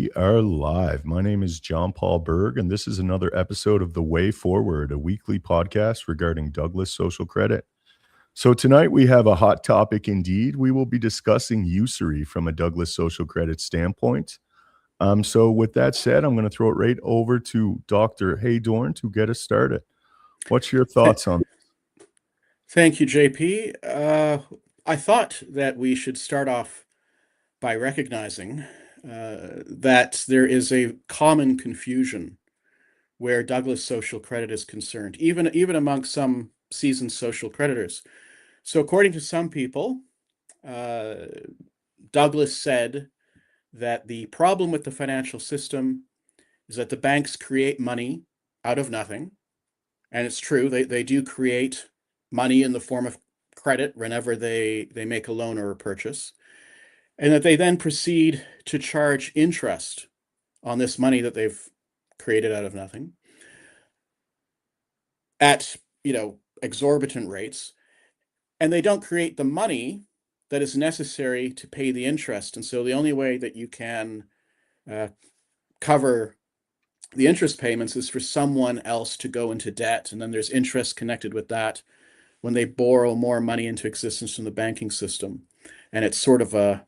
We are live. My name is John Paul Berg, and this is another episode of The Way Forward, a weekly podcast regarding Douglas social credit. So, tonight we have a hot topic indeed. We will be discussing usury from a Douglas social credit standpoint. So, with that said, I'm going to throw it right over to Dr. Heydorn to get us started. What's your thoughts on? Thank you, JP. I thought that we should start off by recognizing that there is a common confusion where Douglas social credit is concerned, even among some seasoned social creditors. So, according to some people, Douglas said that the problem with the financial system is that the banks create money out of nothing. And it's true, they do create money in the form of credit whenever they make a loan or a purchase, and that they then proceed to charge interest on this money that they've created out of nothing at exorbitant rates, and they don't create the money that is necessary to pay the interest. And so the only way that you can cover the interest payments is for someone else to go into debt, and then there's interest connected with that when they borrow more money into existence from the banking system. And it's sort of a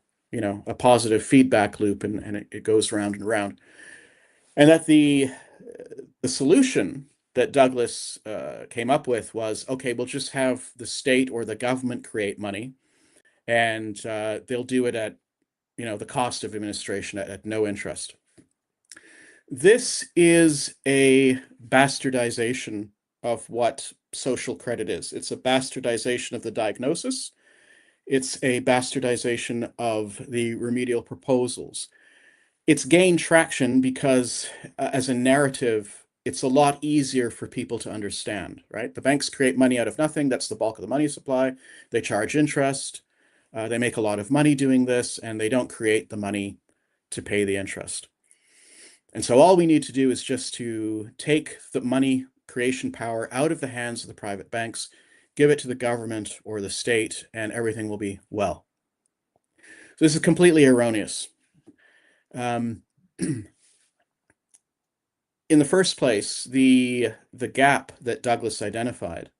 positive feedback loop, and it goes round and round. And that the solution that Douglas came up with was, okay, we'll just have the state or the government create money, and they'll do it at the cost of administration at no interest. This is a bastardization of what social credit is. It's a bastardization of the diagnosis. It's a bastardization of the remedial proposals. It's gained traction because as a narrative, it's a lot easier for people to understand, right? The banks create money out of nothing. That's the bulk of the money supply. They charge interest. They make a lot of money doing this, and they don't create the money to pay the interest. And so all we need to do is just to take the money creation power out of the hands of the private banks, give it to the government or the state, and everything will be well. So this is completely erroneous. In the first place, the gap that Douglas identified,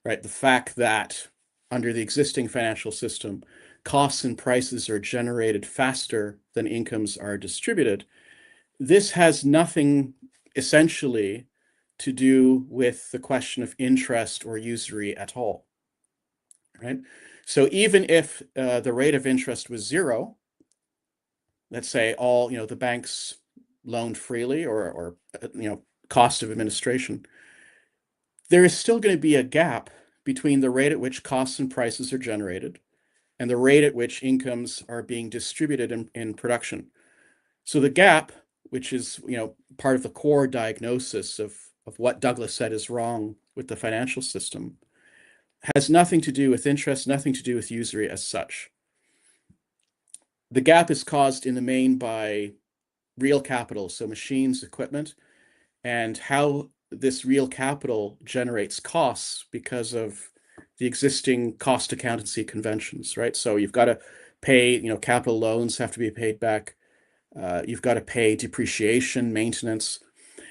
right, the fact that under the existing financial system, costs and prices are generated faster than incomes are distributed, this has nothing essentially to do with the question of interest or usury at all, right? So even if the rate of interest was zero, let's say all the banks loaned freely or cost of administration, there is still going to be a gap between the rate at which costs and prices are generated and the rate at which incomes are being distributed in production. So the gap, which is part of the core diagnosis of what Douglas said is wrong with the financial system, has nothing to do with interest, nothing to do with usury as such. The gap is caused in the main by real capital, so machines, equipment, and how this real capital generates costs because of the existing cost accountancy conventions, right? So you've got to pay, capital loans have to be paid back. You've got to pay depreciation, maintenance,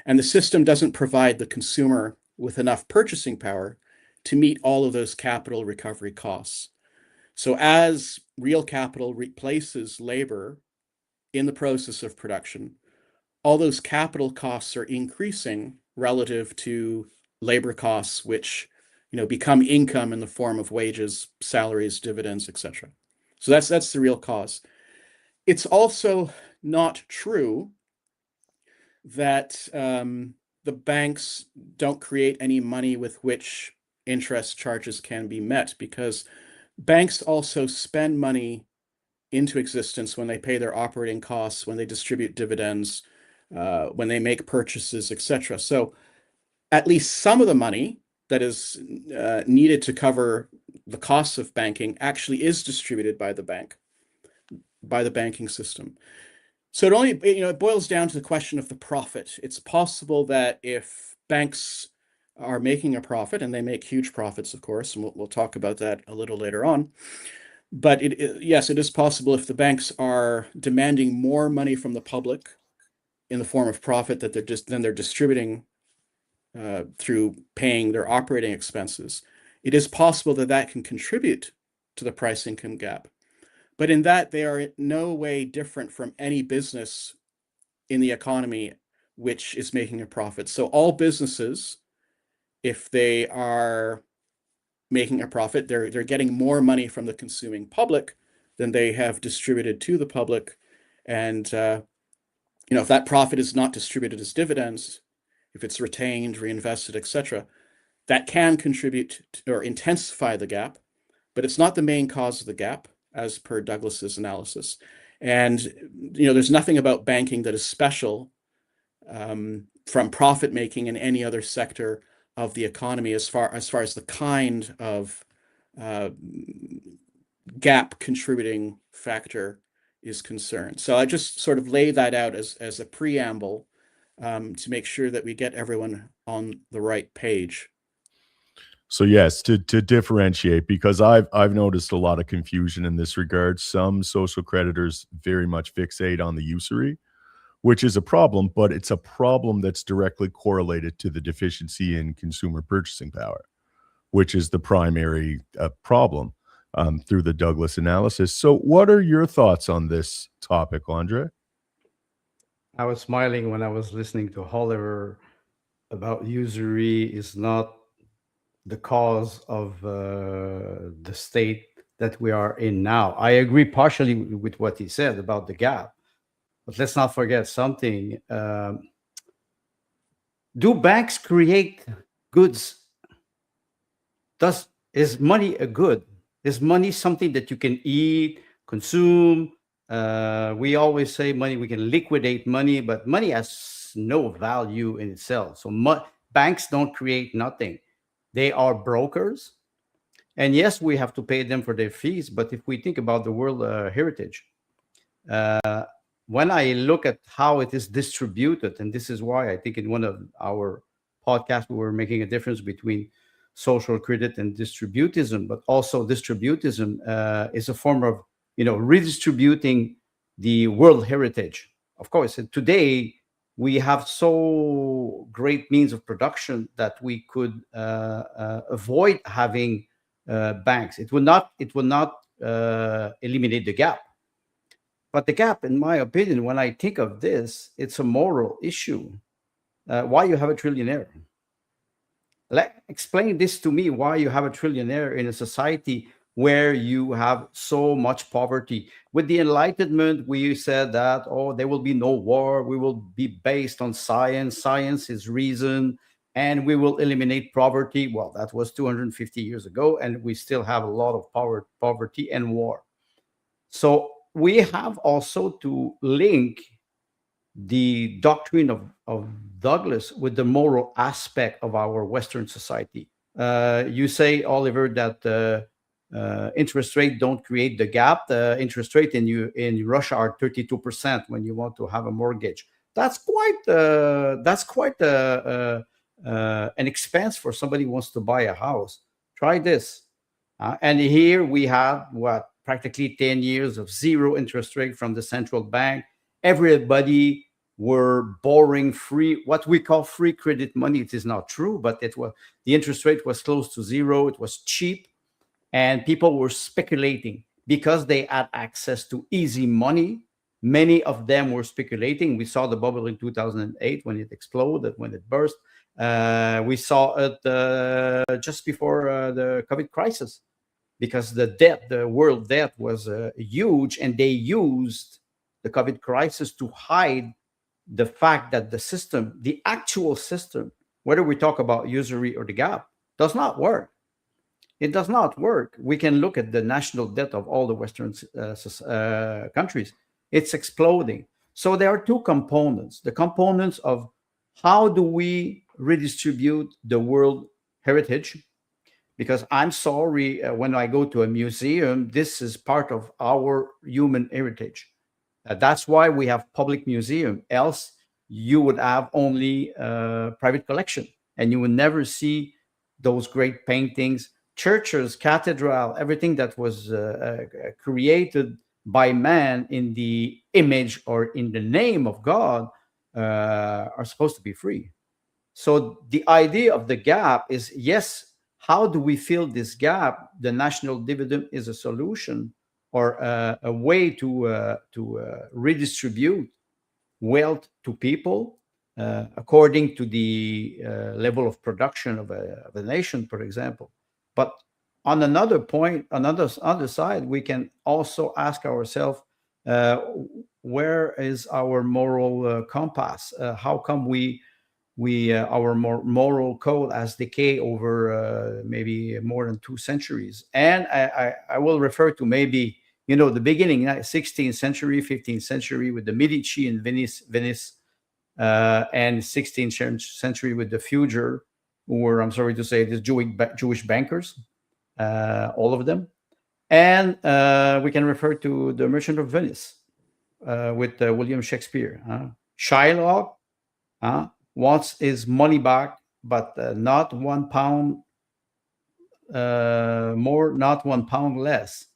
and the system doesn't provide the consumer with enough purchasing power to meet all of those capital recovery costs. So as real capital replaces labor in the process of production, all those capital costs are increasing relative to labor costs, which become income in the form of wages, salaries, dividends, etc. So that's the real cause. It's also not true that the banks don't create any money with which interest charges can be met, because banks also spend money into existence when they pay their operating costs, when they distribute dividends, when they make purchases, etc. So at least some of the money that is needed to cover the costs of banking actually is distributed by the bank, by the banking system. So it only, it boils down to the question of the profit. It's possible that if banks are making a profit, and they make huge profits, of course, and we'll talk about that a little later on. But yes, it is possible if the banks are demanding more money from the public in the form of profit that they're distributing through paying their operating expenses, it is possible that that can contribute to the price income gap. But in that, they are in no way different from any business in the economy which is making a profit. So all businesses, if they are making a profit, they're getting more money from the consuming public than they have distributed to the public. And if that profit is not distributed as dividends, if it's retained, reinvested, etc., that can contribute or intensify the gap, but it's not the main cause of the gap, as per Douglas's analysis. And there's nothing about banking that is special from profit making in any other sector of the economy as far as the kind of gap contributing factor is concerned. So I just sort of lay that out as a preamble to make sure that we get everyone on the right page. So yes, to differentiate, because I've noticed a lot of confusion in this regard. Some social creditors very much fixate on the usury, which is a problem, but it's a problem that's directly correlated to the deficiency in consumer purchasing power, which is the primary problem through the Douglas analysis. So what are your thoughts on this topic, Andre? I was smiling when I was listening to Oliver about usury is not the cause of the state that we are in now. I agree partially with what he said about the gap, but let's not forget something. Do banks create goods? Is money a good? Is money something that you can eat, consume? We always say money, we can liquidate money, but money has no value in itself. So banks don't create nothing. They are brokers. And yes, we have to pay them for their fees. But if we think about the World Heritage, when I look at how it is distributed, and this is why I think in one of our podcasts, we were making a difference between social credit and distributism, but also distributism is a form of, redistributing the World Heritage. Of course, today, we have so great means of production that we could avoid having banks. It will not eliminate the gap. But the gap, in my opinion, when I think of this, it's a moral issue. Why you have a trillionaire? Explain this to me, why you have a trillionaire in a society where you have so much poverty. With the Enlightenment, we said that, there will be no war. We will be based on science. Science is reason, and we will eliminate poverty. Well, that was 250 years ago, and we still have a lot of poverty and war. So we have also to link the doctrine of Douglas with the moral aspect of our Western society. You say, Oliver, that interest rate don't create the gap. The interest rate in Russia are 32% when you want to have a mortgage. That's quite an expense for somebody who wants to buy a house. Try this. And here we have practically 10 years of zero interest rate from the central bank. Everybody were borrowing free, what we call free credit money. It is not true, but the interest rate was close to zero. It was cheap. And people were speculating because they had access to easy money. Many of them were speculating. We saw the bubble in 2008 when it exploded, when it burst. We saw it just before the COVID crisis, because the world debt was huge, and they used the COVID crisis to hide the fact that the actual system, whether we talk about usury or the gap, does not work. It does not work. We can look at the national debt of all the Western countries. It's exploding. So there are two components. The components of how do we redistribute the world heritage? Because I'm sorry, when I go to a museum, this is part of our human heritage. That's why we have public museum. Else, you would have only private collection, and you would never see those great paintings, churches, cathedral, everything that was created by man in the image or in the name of God. are supposed to be free. So the idea of the gap is, yes, how do we fill this gap? The national dividend is a solution, or a way to redistribute wealth to people according to the level of production of a nation, for example. But on another point, on other side, we can also ask ourselves, where is our moral compass? How come our moral code has decayed over maybe more than 2 centuries? And I will refer to maybe, the beginning, 16th century, 15th century with the Medici in Venice, and 16th century with the Fugger, who were, I'm sorry to say, these Jewish bankers, all of them. And we can refer to the Merchant of Venice with William Shakespeare. Shylock wants his money back, but not 1 pound more, not 1 pound less.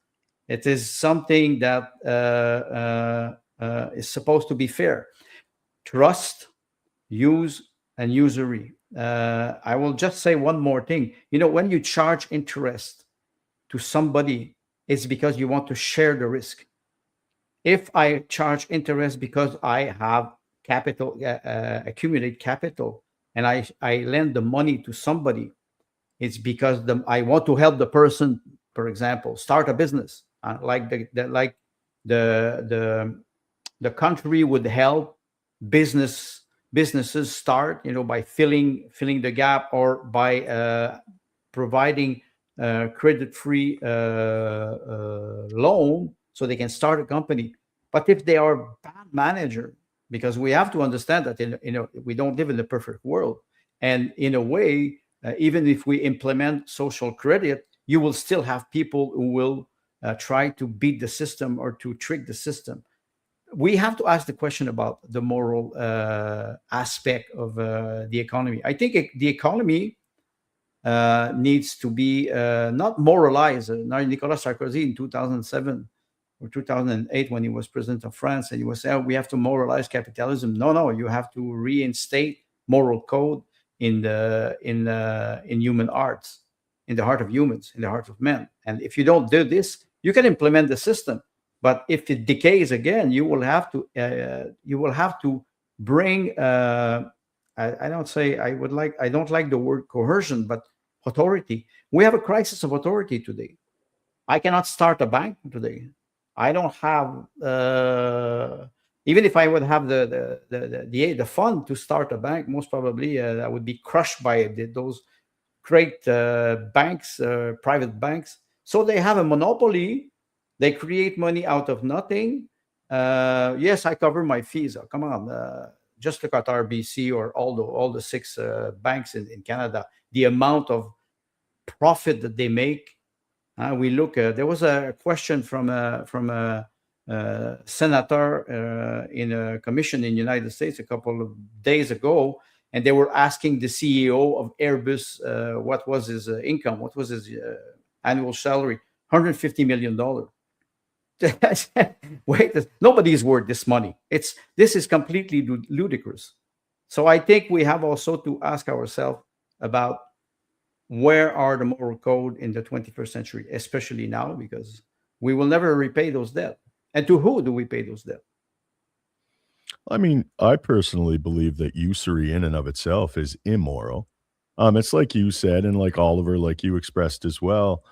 It is something that is supposed to be fair. Trust, use, and usury. I will just say one more thing. When you charge interest to somebody, it's because you want to share the risk. If I charge interest because I have capital, accumulate capital, and I lend the money to somebody, it's because I want to help the person, for example, start a business. Like the country would help businesses start, by filling the gap, or by providing credit-free loan so they can start a company. But if they are bad manager, because we have to understand that we don't live in the perfect world, and in a way, even if we implement social credit, you will still have people who will try to beat the system or to trick the system. We have to ask the question about the moral aspect of the economy. I think the economy needs to be not moralized. Nicolas Sarkozy in 2007 or 2008, when he was president of France, and he was saying, we have to moralize capitalism. No, you have to reinstate moral code in human arts, in the heart of humans, in the heart of men. And if you don't do this, you can implement the system, but if it decays again, you will have to bring. I don't like the word coercion, but authority. We have a crisis of authority today. I cannot start a bank today. I don't have, even if I would have the fund to start a bank, most probably I would be crushed by those great banks, private banks. So they have a monopoly. They create money out of nothing. Yes, I cover my fees. Come on, just look at RBC or all the 6 banks in Canada. The amount of profit that they make. We look. There was a question from a senator in a commission in the United States a couple of days ago, and they were asking the CEO of Airbus what was his income, what was his annual salary. $150 million. Wait, nobody is worth this money. This is completely ludicrous. So I think we have also to ask ourselves about where are the moral code in the 21st century, especially now, because we will never repay those debts. And to who do we pay those debts? I mean, I personally believe that usury in and of itself is immoral. It's like you said, and like Oliver, like you expressed as well.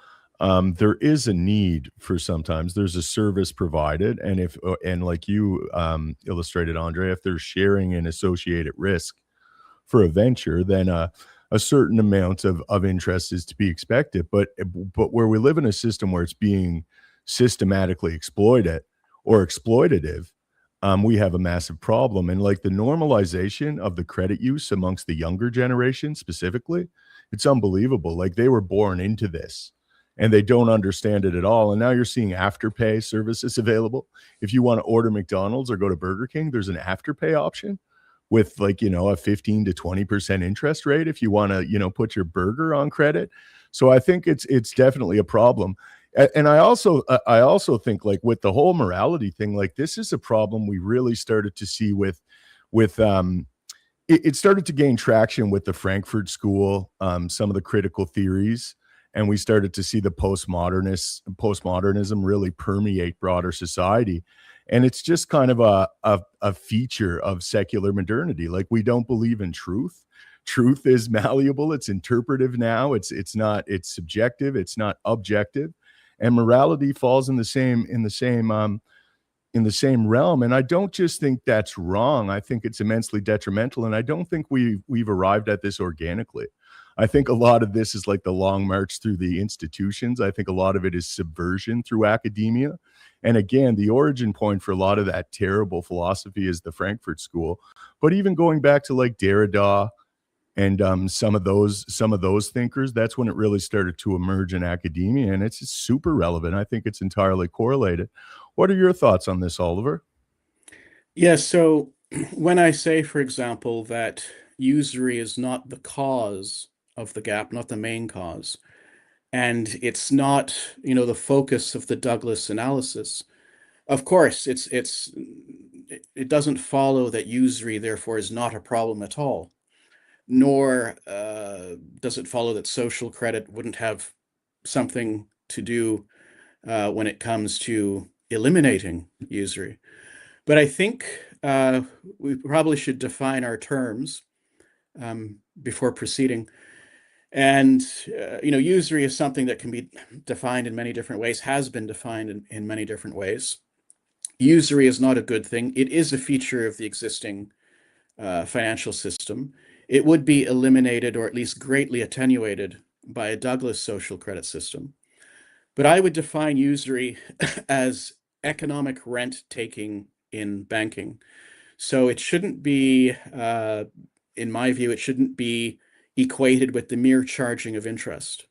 There is a need for, sometimes there's a service provided, and like you illustrated, Andre, if there's sharing and associated risk for a venture, then a certain amount of interest is to be expected. But where we live in a system where it's being systematically exploited or exploitative, we have a massive problem. And like the normalization of the credit use amongst the younger generation specifically, it's unbelievable. Like they were born into this and they don't understand it at all. And now you're seeing afterpay services available. If you want to order McDonald's or go to Burger King, there's an afterpay option with like, a 15 to 20% interest rate if you want to, put your burger on credit. So I think it's definitely a problem. And I also think, like, with the whole morality thing, like this is a problem we really started to see with with it started to gain traction with the Frankfurt School, some of the critical theories, and we started to see the postmodernism really permeate broader society. And it's just kind of a feature of secular modernity. Like, we don't believe in truth. Truth is malleable. It's interpretive now. It's subjective. It's not objective. And morality falls in the same realm. And I don't just think that's wrong. I think it's immensely detrimental. And I don't think we've arrived at this organically. I think a lot of this is like the long march through the institutions. I think a lot of it is subversion through academia. And again, the origin point for a lot of that terrible philosophy is the Frankfurt School. But even going back to like Derrida and some of those thinkers, that's when it really started to emerge in academia, and it's super relevant. I think it's entirely correlated. What are your thoughts on this, Oliver? Yeah, so when I say, for example, that usury is not the cause of the gap, not the main cause, and it's not, the focus of the Douglas analysis, of course, it doesn't follow that usury, therefore, is not a problem at all. Nor does it follow that social credit wouldn't have something to do when it comes to eliminating usury. But I think we probably should define our terms before proceeding. And, usury is something that can be defined in many different ways, has been defined in many different ways. Usury is not a good thing. It is a feature of the existing financial system. It would be eliminated, or at least greatly attenuated, by a Douglas social credit system. But I would define usury as economic rent taking in banking. So it shouldn't be, in my view, it shouldn't be equated with the mere charging of interest.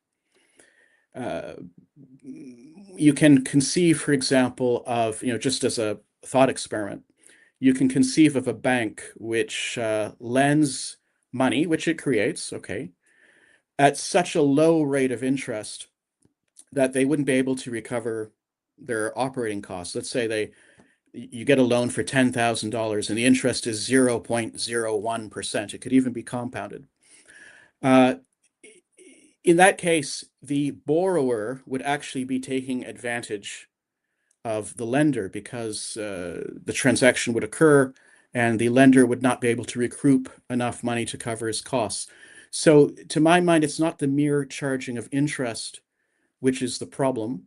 You can conceive, for example, of, just as a thought experiment, you can conceive of a bank which lends money, which it creates, okay, at such a low rate of interest that they wouldn't be able to recover their operating costs. Let's say you get a loan for $10,000 and the interest is 0.01%. It could even be compounded. In that case, the borrower would actually be taking advantage of the lender, because the transaction would occur and the lender would not be able to recoup enough money to cover his costs. So to my mind, it's not the mere charging of interest which is the problem.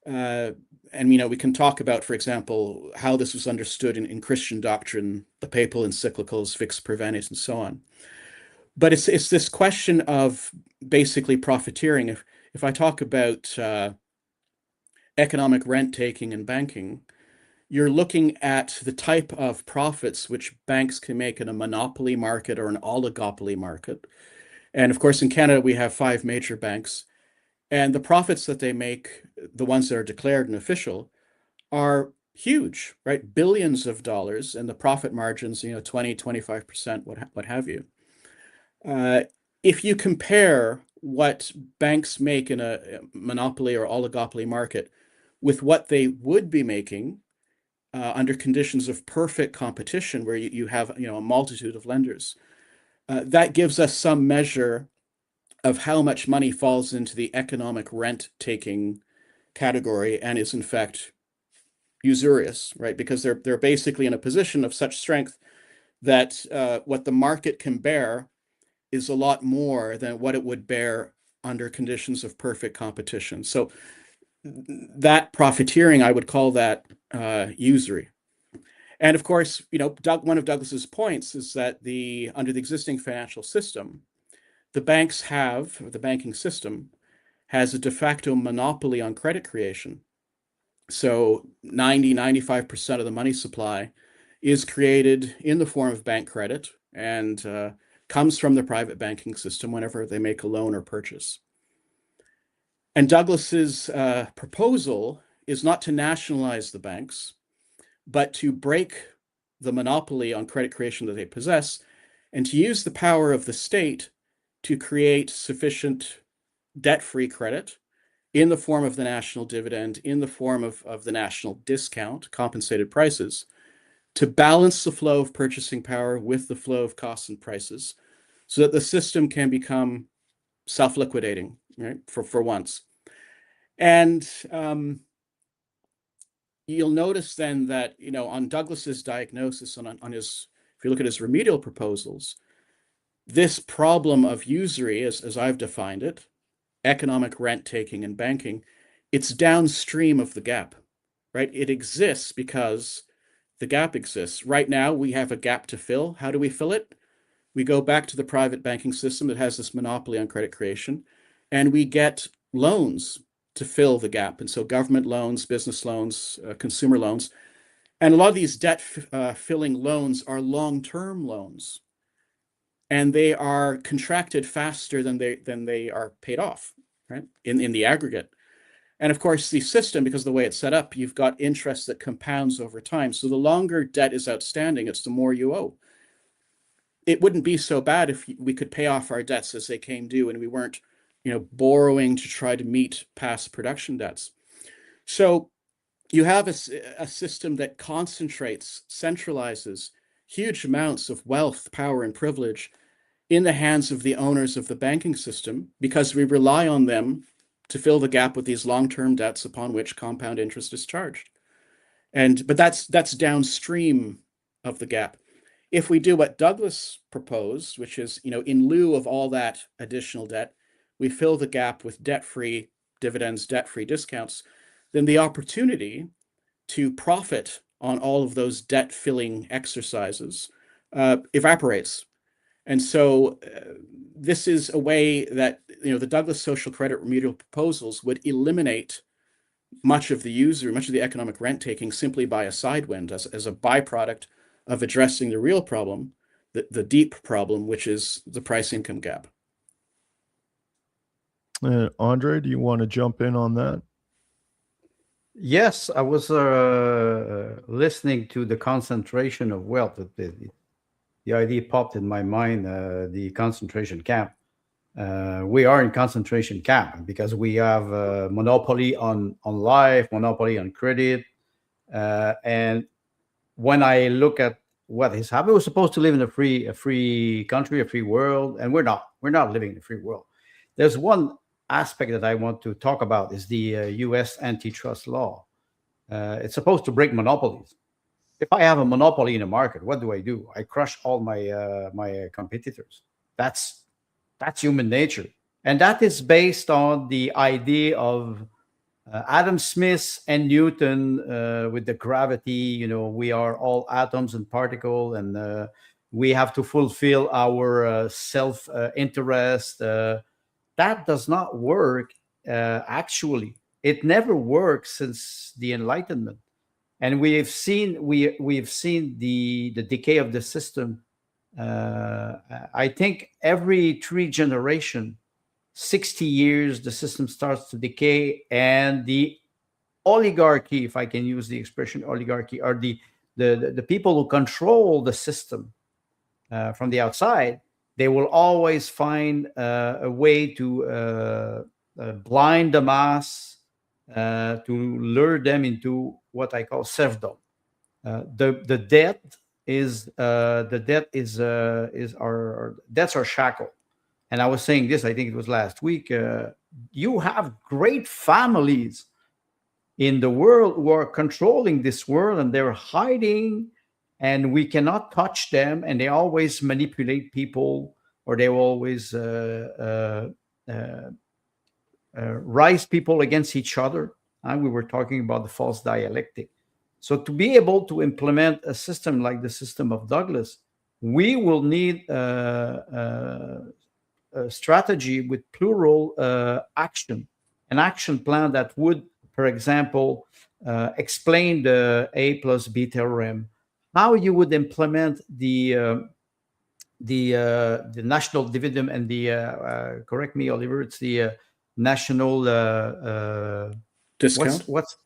And we can talk about, for example, how this was understood in Christian doctrine, the papal encyclicals, Vix Prevenit, and so on. But it's this question of basically profiteering. If I talk about economic rent taking in banking, you're looking at the type of profits which banks can make in a monopoly market or an oligopoly market. And of course, in Canada, we have 5 major banks. And the profits that they make, the ones that are declared and official, are huge, right? Billions of dollars, and the profit margins, 20, 25%, what have you. If you compare what banks make in a monopoly or oligopoly market with what they would be making under conditions of perfect competition, where you have a multitude of lenders, that gives us some measure of how much money falls into the economic rent taking category and is in fact usurious, right? Because they're basically in a position of such strength that what the market can bear is a lot more than what it would bear under conditions of perfect competition. So that profiteering, I would call that usury. And of course, one of Douglas's points is that under the existing financial system, the banking system has a de facto monopoly on credit creation. So 95% of the money supply is created in the form of bank credit and comes from the private banking system whenever they make a loan or purchase. And Douglas's proposal is not to nationalize the banks, but to break the monopoly on credit creation that they possess and to use the power of the state to create sufficient debt-free credit in the form of the national dividend, in the form of the national discount, compensated prices, to balance the flow of purchasing power with the flow of costs and prices so that the system can become self-liquidating, right, for once. And you'll notice then that, on Douglas's diagnosis and on his, if you look at his remedial proposals, this problem of usury, as I've defined it, economic rent taking and banking, it's downstream of the gap, right? It exists because the gap exists. Right now, we have a gap to fill. How do we fill it? We go back to the private banking system that has this monopoly on credit creation, and we get loans to fill the gap. And so government loans, business loans, consumer loans, and a lot of these debt filling loans are long-term loans, and they are contracted faster than they are paid off, right? In the aggregate. And of course, the system, because of the way it's set up, you've got interest that compounds over time. So the longer debt is outstanding, it's the more you owe. It wouldn't be so bad if we could pay off our debts as they came due and we weren't, borrowing to try to meet past production debts. So you have a system that concentrates, centralizes huge amounts of wealth, power, and privilege in the hands of the owners of the banking system because we rely on them to fill the gap with these long-term debts upon which compound interest is charged. But that's downstream of the gap. If we do what Douglas proposed, which is, in lieu of all that additional debt, we fill the gap with debt-free dividends, debt-free discounts, then the opportunity to profit on all of those debt-filling exercises evaporates. And so this is a way that, the Douglas social credit remedial proposals would eliminate much of the usury, much of the economic rent taking simply by a sidewind as a byproduct of addressing the real problem, the deep problem, which is the price income gap. Andre, do you want to jump in on that? Yes, I was listening to the concentration of wealth. The idea popped in my mind, the concentration camp. We are in concentration camp because we have a monopoly on life, monopoly on credit. And when I look at what has happened, we're supposed to live in a free country, a free world, and we're not. We're not living in a free world. There's one aspect that I want to talk about is the U.S. antitrust law. It's supposed to break monopolies. If I have a monopoly in a market, what do? I crush all my competitors. That's human nature, and that is based on the idea of Adam Smith and Newton with the gravity. We are all atoms and particles, and we have to fulfill our self-interest. That does not work. Actually, it never worked since the Enlightenment, and we've seen the decay of the system. I think every 3 generations, 60 years, the system starts to decay, and the oligarchy, if I can use the expression oligarchy, are the people who control the system from the outside. They will always find a way to blind the mass, to lure them into what I call serfdom. The debt is our debts are shackled. And I was saying this, I think it was last week. You have great families in the world who are controlling this world, and they're hiding, and we cannot touch them, and they always manipulate people, or they will always rise people against each other. We were talking about the false dialectic. So to be able to implement a system like the system of Douglas, we will need a strategy with plural action, an action plan that would, for example, explain the A plus B theorem, how you would implement the national dividend and the correct me, Oliver, it's the national discount. What's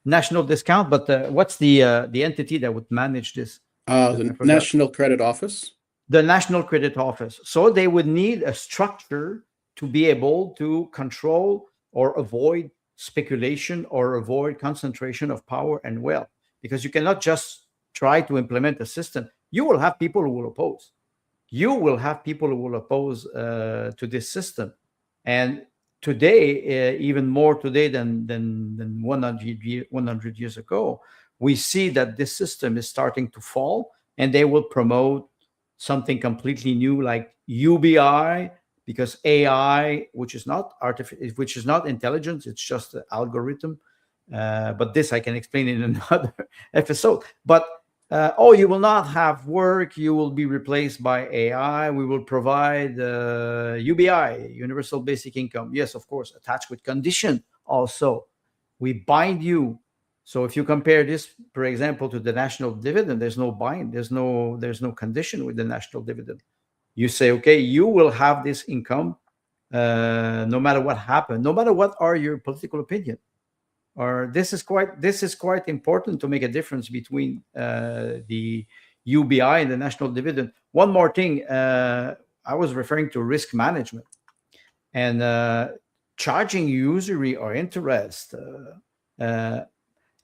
national discount? But what's the entity that would manage this? The National Credit Office. The National Credit Office. So they would need a structure to be able to control or avoid speculation or avoid concentration of power and wealth, because you cannot just try to implement a system, you will have people who will oppose. You will have people who will oppose to this system. And today, even more today than 100 years ago, we see that this system is starting to fall, and they will promote something completely new like UBI, because AI, which is not intelligence, it's just an algorithm. But this I can explain in another episode. But you will not have work. You will be replaced by AI. We will provide UBI, Universal Basic Income. Yes, of course, attached with condition also. We bind you. So if you compare this, for example, to the national dividend, there's no bind. There's no condition with the national dividend. You say, okay, you will have this income no matter what happened, no matter what are your political opinion. Or this is quite important to make a difference between the UBI and the national dividend. One more thing, I was referring to risk management and charging usury or interest.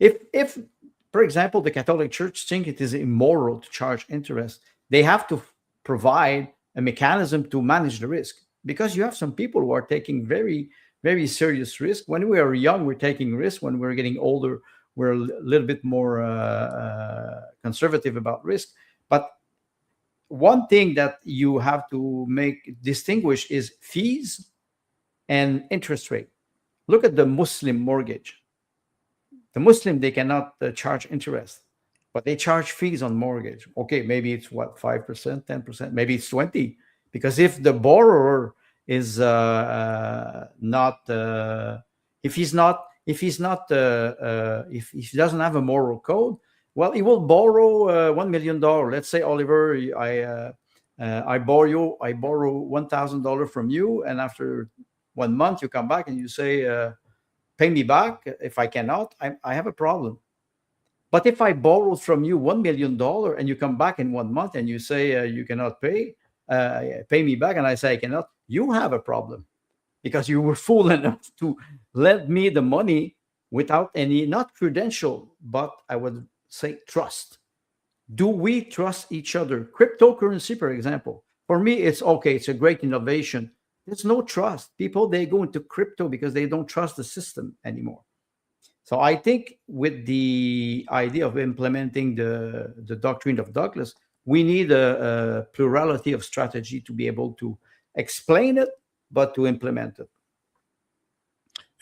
If, for example, the Catholic Church think it is immoral to charge interest, they have to provide a mechanism to manage the risk, because you have some people who are taking very, very serious risk. When we are young, we're taking risk. When we're getting older, we're a little bit more conservative about risk. But one thing that you have to distinguish is fees and interest rate. Look at the Muslim mortgage. The Muslim, they cannot charge interest, but they charge fees on mortgage. Okay, maybe it's 5%, 10%, maybe it's 20%. Because if the borrower is if he doesn't have a moral code, well, he will borrow $1 million. Let's say, Oliver, I borrow $1,000 from you, and after 1 month you come back and you say, pay me back. If I cannot, I have a problem. But if I borrowed from you $1 million and you come back in 1 month and you say you cannot pay me back, and I say I cannot, you have a problem, because you were fool enough to lend me the money without any, not credential, but I would say trust. Do we trust each other? Cryptocurrency, for example, for me, it's okay. It's a great innovation. There's no trust. People, they go into crypto because they don't trust the system anymore. So I think with the idea of implementing the doctrine of Douglas, we need a plurality of strategy to be able to explain it, but to implement it.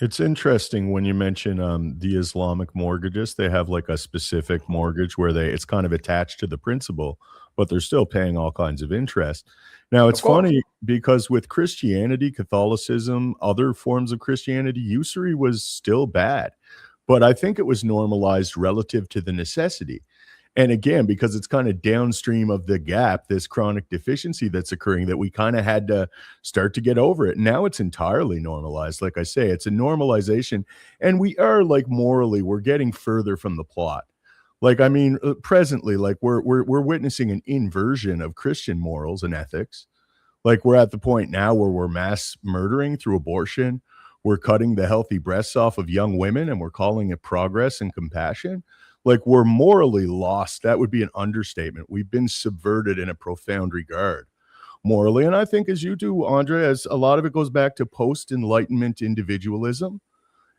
It's interesting when you mention the Islamic mortgages. They have like a specific mortgage where it's kind of attached to the principal, but they're still paying all kinds of interest. Now, it's funny because with Christianity, Catholicism, other forms of Christianity, usury was still bad. But I think it was normalized relative to the necessity. And again, because it's kind of downstream of the gap, this chronic deficiency that's occurring, that we kind of had to start to get over it. Now it's entirely normalized. Like I say, it's a normalization. And we are, like, morally, we're getting further from the plot. Like, I mean, presently, like we're witnessing an inversion of Christian morals and ethics. Like, we're at the point now where we're mass murdering through abortion. We're cutting the healthy breasts off of young women, and we're calling it progress and compassion. Like, we're morally lost. That would be an understatement. We've been subverted in a profound regard morally. And I think, as you do, Andre, as a lot of it goes back to post-Enlightenment individualism,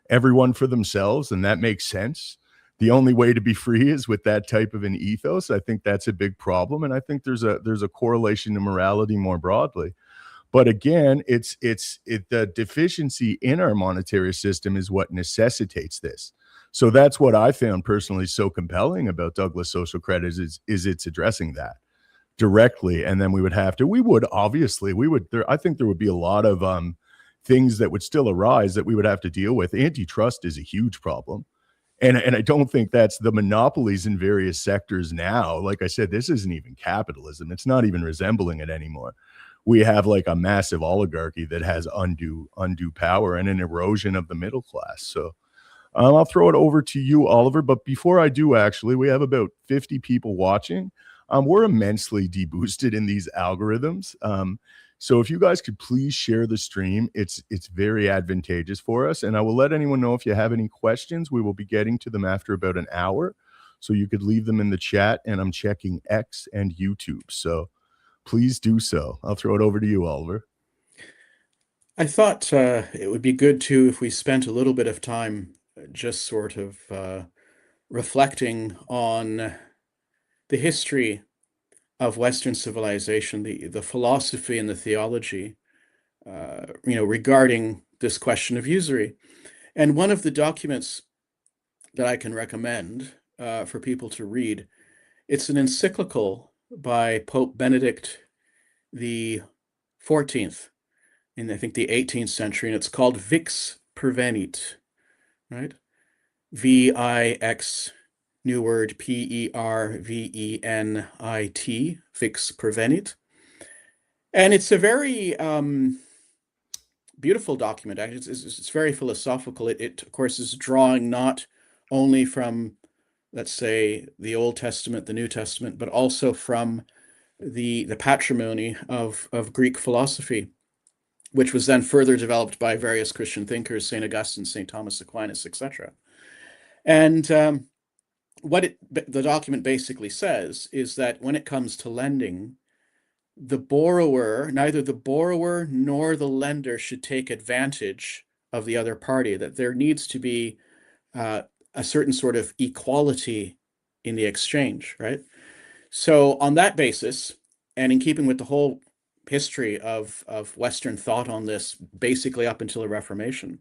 everyone for themselves, and that makes sense. The only way to be free is with that type of an ethos. I think that's a big problem. And I think there's a correlation to morality more broadly. But again, the deficiency in our monetary system is what necessitates this. So that's what I found personally so compelling about Douglas social credit is it's addressing that directly. And then I think there would be a lot of things that would still arise that we would have to deal with. Antitrust is a huge problem. And I don't think that's the monopolies in various sectors now. Like I said, this isn't even capitalism. It's not even resembling it anymore. We have like a massive oligarchy that has undue power and an erosion of the middle class. So I'll throw it over to you, Oliver. But before I do, actually, we have about 50 people watching. We're immensely deboosted in these algorithms. So if you guys could please share the stream, it's very advantageous for us. And I will let anyone know if you have any questions. We will be getting to them after about an hour. So you could leave them in the chat, and I'm checking X and YouTube. So please do so. I'll throw it over to you, Oliver. I thought it would be good too if we spent a little bit of time just sort of reflecting on the history of Western civilization, the philosophy and the theology, regarding this question of usury. And one of the documents that I can recommend for people to read, it's an encyclical by Pope Benedict the 14th in, I think, the 18th century, and it's called Vix Prevenit, right? VIX, new word, PERVENIT, Vix Prevenit. And it's a very beautiful document. Actually, it's very philosophical. It, of course, is drawing not only from, let's say, the Old Testament, the New Testament, but also from the patrimony of Greek philosophy, which was then further developed by various Christian thinkers, St. Augustine, St. Thomas Aquinas, etc. And what the document basically says is that when it comes to lending, neither the borrower nor the lender should take advantage of the other party, that there needs to be a certain sort of equality in the exchange, right? So on that basis, and in keeping with the whole history of Western thought on this, basically up until the Reformation,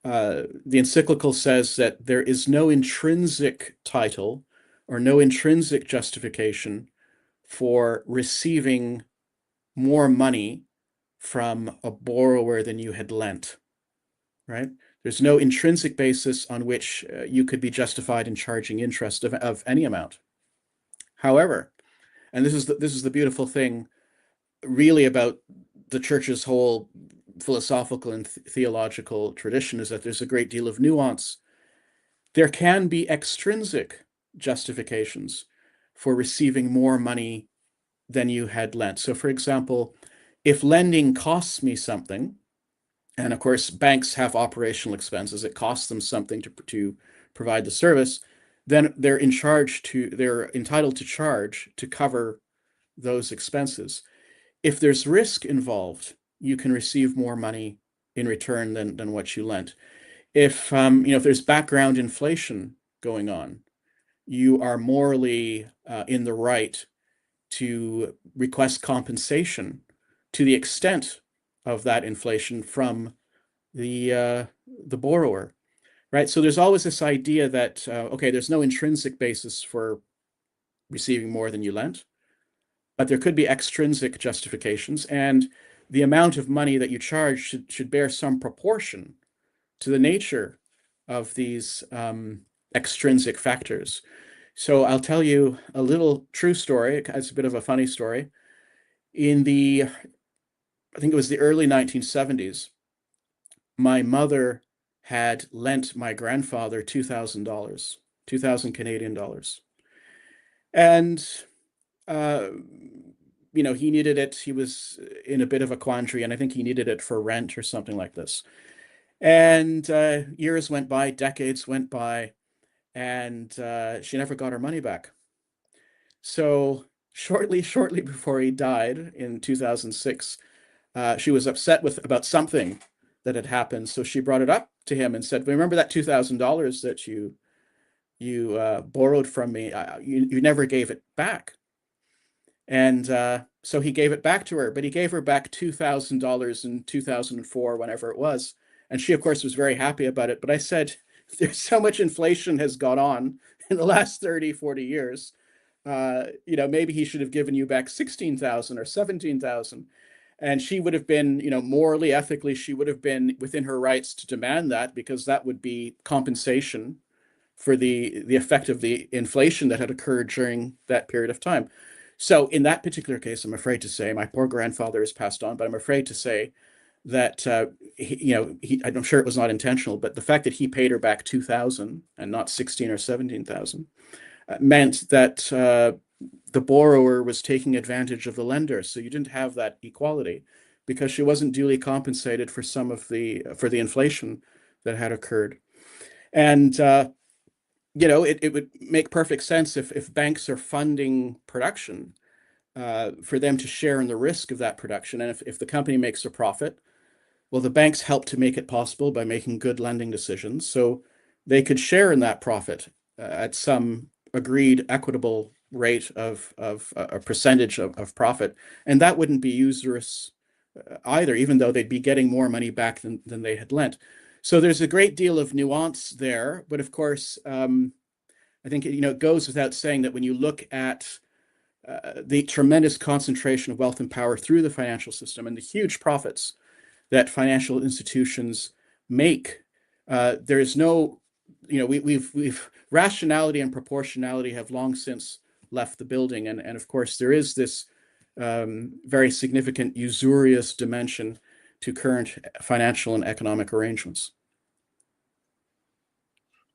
the encyclical says that there is no intrinsic title or no intrinsic justification for receiving more money from a borrower than you had lent, right? There's no intrinsic basis on which you could be justified in charging interest of any amount. However, and this is the beautiful thing really about the church's whole philosophical and theological tradition, is that there's a great deal of nuance. There can be extrinsic justifications for receiving more money than you had lent. So, for example, if lending costs me something, and of course banks have operational expenses, it costs them something to provide the service, then they're entitled to charge to cover those expenses. If there's risk involved, you can receive more money in return than what you lent. If if there's background inflation going on, you are morally in the right to request compensation to the extent of that inflation from the borrower, right? So there's always this idea that okay, there's no intrinsic basis for receiving more than you lent, but there could be extrinsic justifications, and the amount of money that you charge should bear some proportion to the nature of these extrinsic factors. So I'll tell you a little true story. It's a bit of a funny story. I think it was the early 1970s, my mother had lent my grandfather $2,000, 2,000 Canadian dollars. And he needed it. He was in a bit of a quandary, and I think he needed it for rent or something like this. And years went by, decades went by, and she never got her money back. So shortly before he died in 2006, she was upset about something that had happened. So she brought it up to him and said, "Remember that $2,000 that you borrowed from me? You never gave it back." And so he gave it back to her, but he gave her back $2,000 in 2004, whenever it was. And she, of course, was very happy about it. But I said, there's so much inflation has gone on in the last 30, 40 years. Maybe he should have given you back 16,000 or 17,000. And she would have been, morally, ethically, she would have been within her rights to demand that, because that would be compensation for the effect of the inflation that had occurred during that period of time. So in that particular case, I'm afraid to say, my poor grandfather has passed on, but I'm afraid to say that, I'm sure it was not intentional, but the fact that he paid her back 2,000 and not 16 or 17,000 meant that the borrower was taking advantage of the lender. So you didn't have that equality, because she wasn't duly compensated for for the inflation that had occurred. And it would make perfect sense if banks are funding production for them to share in the risk of that production. And if the company makes a profit, well, the banks help to make it possible by making good lending decisions. So they could share in that profit at some agreed equitable rate of a percentage of profit. And that wouldn't be usurious either, even though they'd be getting more money back than they had lent. So there's a great deal of nuance there. But of course, I think it goes without saying that when you look at the tremendous concentration of wealth and power through the financial system and the huge profits that financial institutions make, there is no, we've rationality and proportionality have long since left the building, and of course there is this very significant usurious dimension to current financial and economic arrangements.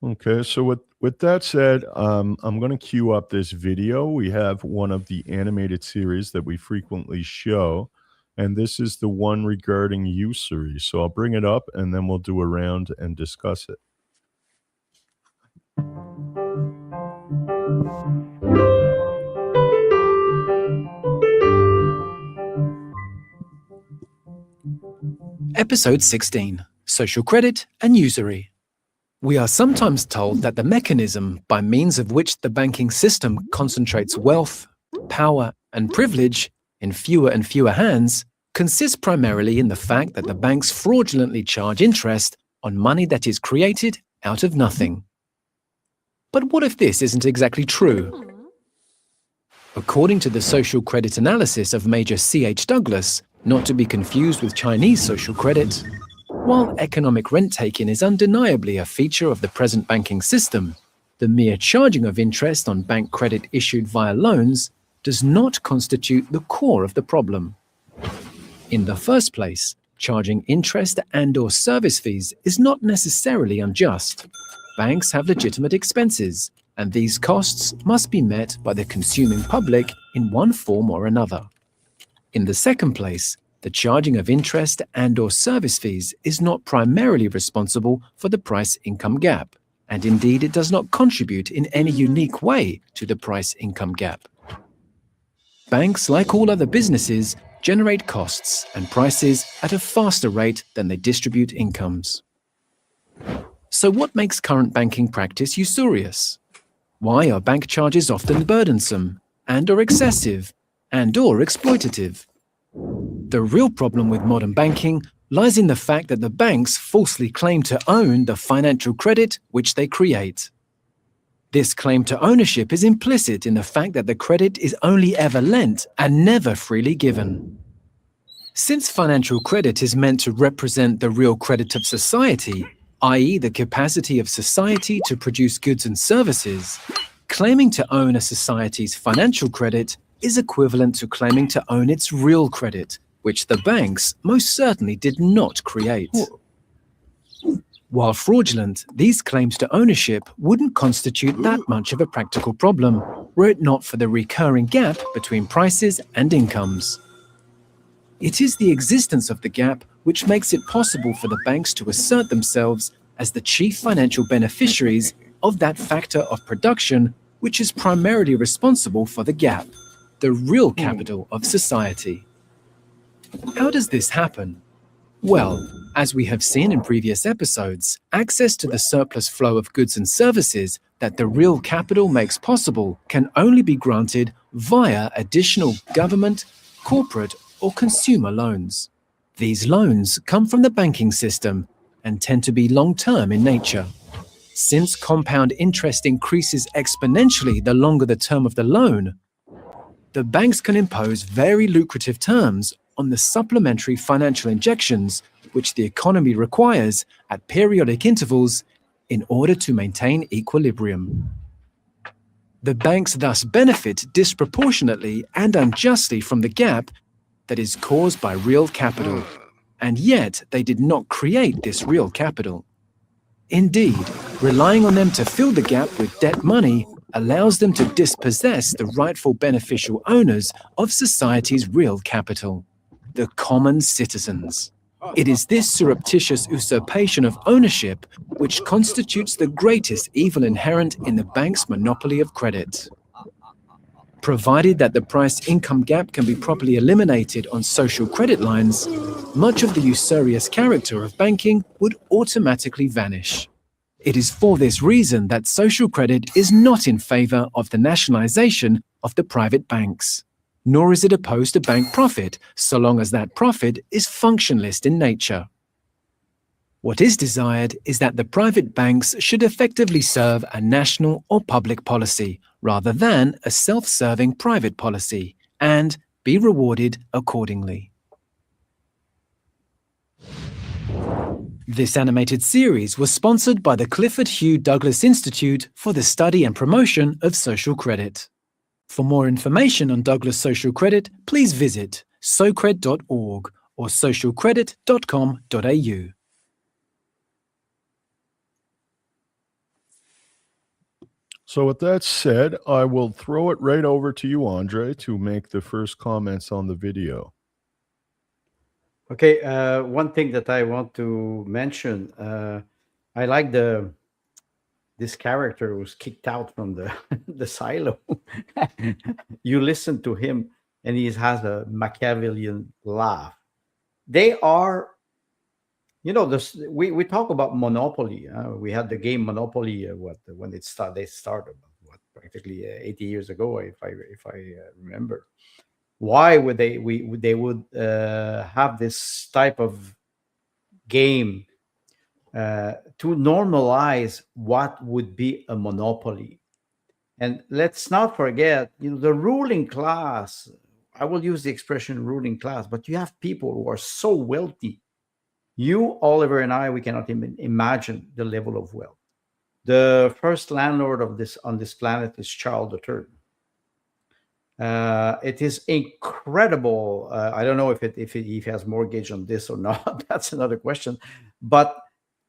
Okay, so with that said, I'm going to queue up this video. We have one of the animated series that we frequently show, and this is the one regarding usury. So I'll bring it up, and then we'll do a round and discuss it. Episode 16, Social Credit and Usury. We are sometimes told that the mechanism by means of which the banking system concentrates wealth, power, and privilege in fewer and fewer hands consists primarily in the fact that the banks fraudulently charge interest on money that is created out of nothing. But what if this isn't exactly true? According to the social credit analysis of Major C.H. Douglas, not to be confused with Chinese social credit, while economic rent-taking is undeniably a feature of the present banking system, the mere charging of interest on bank credit issued via loans does not constitute the core of the problem. In the first place, charging interest and/or service fees is not necessarily unjust. Banks have legitimate expenses, and these costs must be met by the consuming public in one form or another. In the second place, the charging of interest and/or service fees is not primarily responsible for the price-income gap, and indeed it does not contribute in any unique way to the price-income gap. Banks, like all other businesses, generate costs and prices at a faster rate than they distribute incomes. So what makes current banking practice usurious? Why are bank charges often burdensome, and/or excessive, and/or exploitative? The real problem with modern banking lies in the fact that the banks falsely claim to own the financial credit which they create. This claim to ownership is implicit in the fact that the credit is only ever lent and never freely given. Since financial credit is meant to represent the real credit of society, i.e. the capacity of society to produce goods and services, claiming to own a society's financial credit is equivalent to claiming to own its real credit, which the banks most certainly did not create. While fraudulent, these claims to ownership wouldn't constitute that much of a practical problem were it not for the recurring gap between prices and incomes. It is the existence of the gap which makes it possible for the banks to assert themselves as the chief financial beneficiaries of that factor of production which is primarily responsible for the gap, the real capital of society. How does this happen? Well, as we have seen in previous episodes, access to the surplus flow of goods and services that the real capital makes possible can only be granted via additional government, corporate, or consumer loans. These loans come from the banking system and tend to be long-term in nature. Since compound interest increases exponentially the longer the term of the loan, the banks can impose very lucrative terms on the supplementary financial injections which the economy requires at periodic intervals in order to maintain equilibrium. The banks thus benefit disproportionately and unjustly from the gap that is caused by real capital, and yet they did not create this real capital. Indeed, relying on them to fill the gap with debt money allows them to dispossess the rightful beneficial owners of society's real capital, the common citizens. It is this surreptitious usurpation of ownership which constitutes the greatest evil inherent in the bank's monopoly of credit. Provided that the price-income gap can be properly eliminated on social credit lines, much of the usurious character of banking would automatically vanish. It is for this reason that social credit is not in favor of the nationalization of the private banks, nor is it opposed to bank profit so long as that profit is functionalist in nature. What is desired is that the private banks should effectively serve a national or public policy rather than a self-serving private policy, and be rewarded accordingly. This animated series was sponsored by the Clifford Hugh Douglas Institute for the Study and Promotion of Social Credit. For more information on Douglas Social Credit, please visit socred.org or socialcredit.com.au. So with that said, I will throw it right over to you, Andre, to make the first comments on the video. Okay, one thing that I want to mention, I like this character who's kicked out from the the silo. You listen to him, and he has a Machiavellian laugh. They are, this. We talk about Monopoly. We had the game Monopoly. When they started practically 80 years ago, if I remember. Why would they would have this type of game to normalize what would be a monopoly? And let's not forget, the ruling class. I will use the expression ruling class, but you have people who are so wealthy. You, Oliver, and I, we cannot even imagine the level of wealth. The first landlord on this planet is Charles III. It is incredible. I don't know if he has mortgage on this or not. That's another question. But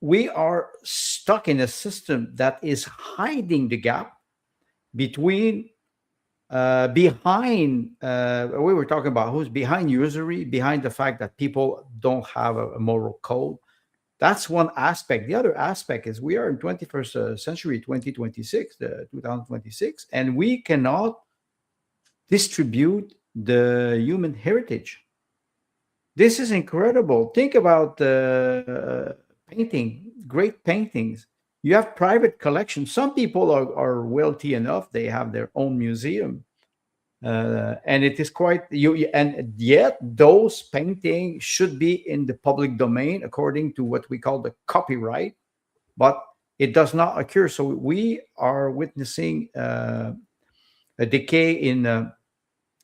we are stuck in a system that is hiding the gap between behind. We were talking about who's behind usury, behind the fact that people don't have a moral code. That's one aspect. The other aspect is we are in 21st century, 2026, and we cannot distribute the human heritage. This is incredible. Think about painting, great paintings. You have private collections. Some people are wealthy enough; they have their own museum, and it is quite. And yet, those paintings should be in the public domain according to what we call the copyright, but it does not occur. So we are witnessing a decay in, I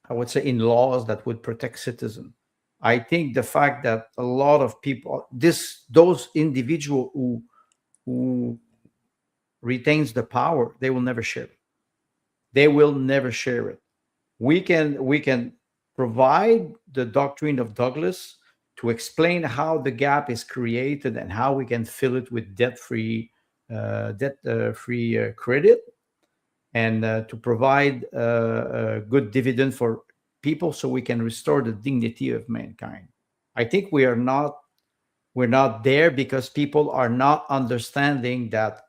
would say, in laws that would protect citizens. I think the fact that a lot of people, those individuals who retains the power, they will never share it. They will never share it. We can provide the doctrine of Douglas to explain how the gap is created and how we can fill it with debt-free credit, and to provide a good dividend for people so we can restore the dignity of mankind. I think we're not there because people are not understanding that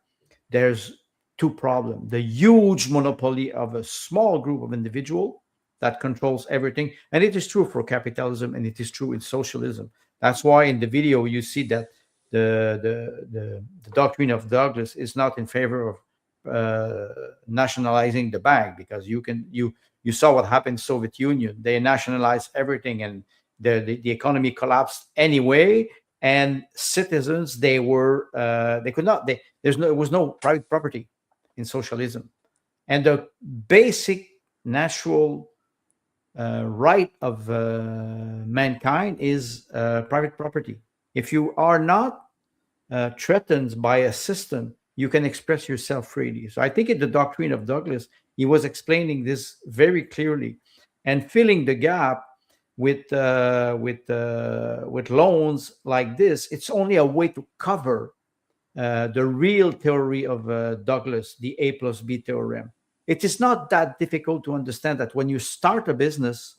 there's two problems: the huge monopoly of a small group of individuals that controls everything, and it is true for capitalism and it is true in socialism. That's why in the video you see that the doctrine of Douglas is not in favor of nationalizing the bank, because you saw what happened in Soviet Union. They nationalized everything and the economy collapsed anyway, and citizens they could not, there was no private property in socialism, and the basic natural right of mankind is private property. If you are not threatened by a system, you can express yourself freely. So I think in the doctrine of Douglas, he was explaining this very clearly and filling the gap with loans like this. It's only a way to cover the real theory of Douglas, the A plus B theorem. It is not that difficult to understand that when you start a business,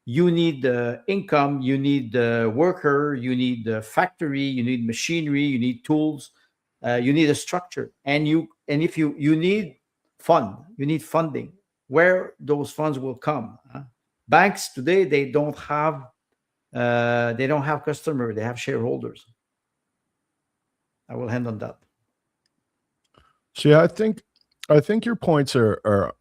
you need the income, you need the worker, you need the factory, you need machinery, you need tools, you need a structure, and if you need you need funding. Where those funds will come? Banks today, they don't have customers, they have shareholders. I will end on that. See, I think your points are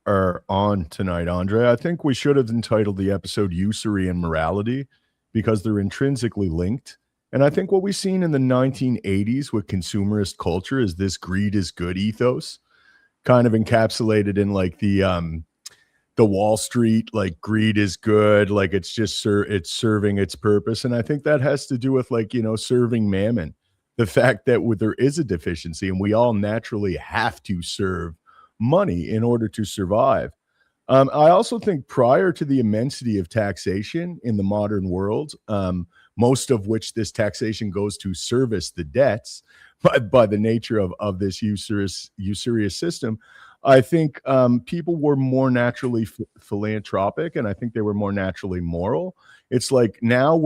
on tonight, Andre. I think we should have entitled the episode "Usury and Morality" because they're intrinsically linked. And I think what we've seen in the 1980s with consumerist culture is this greed is good ethos, kind of encapsulated in like the Wall Street, like greed is good, like it's just it's serving its purpose. And I think that has to do with like, serving mammon. The fact that there is a deficiency and we all naturally have to serve money in order to survive. I also think prior to the immensity of taxation in the modern world, most of which this taxation goes to service the debts by the nature of this usurious system, I think people were more naturally philanthropic, and I think they were more naturally moral. It's like now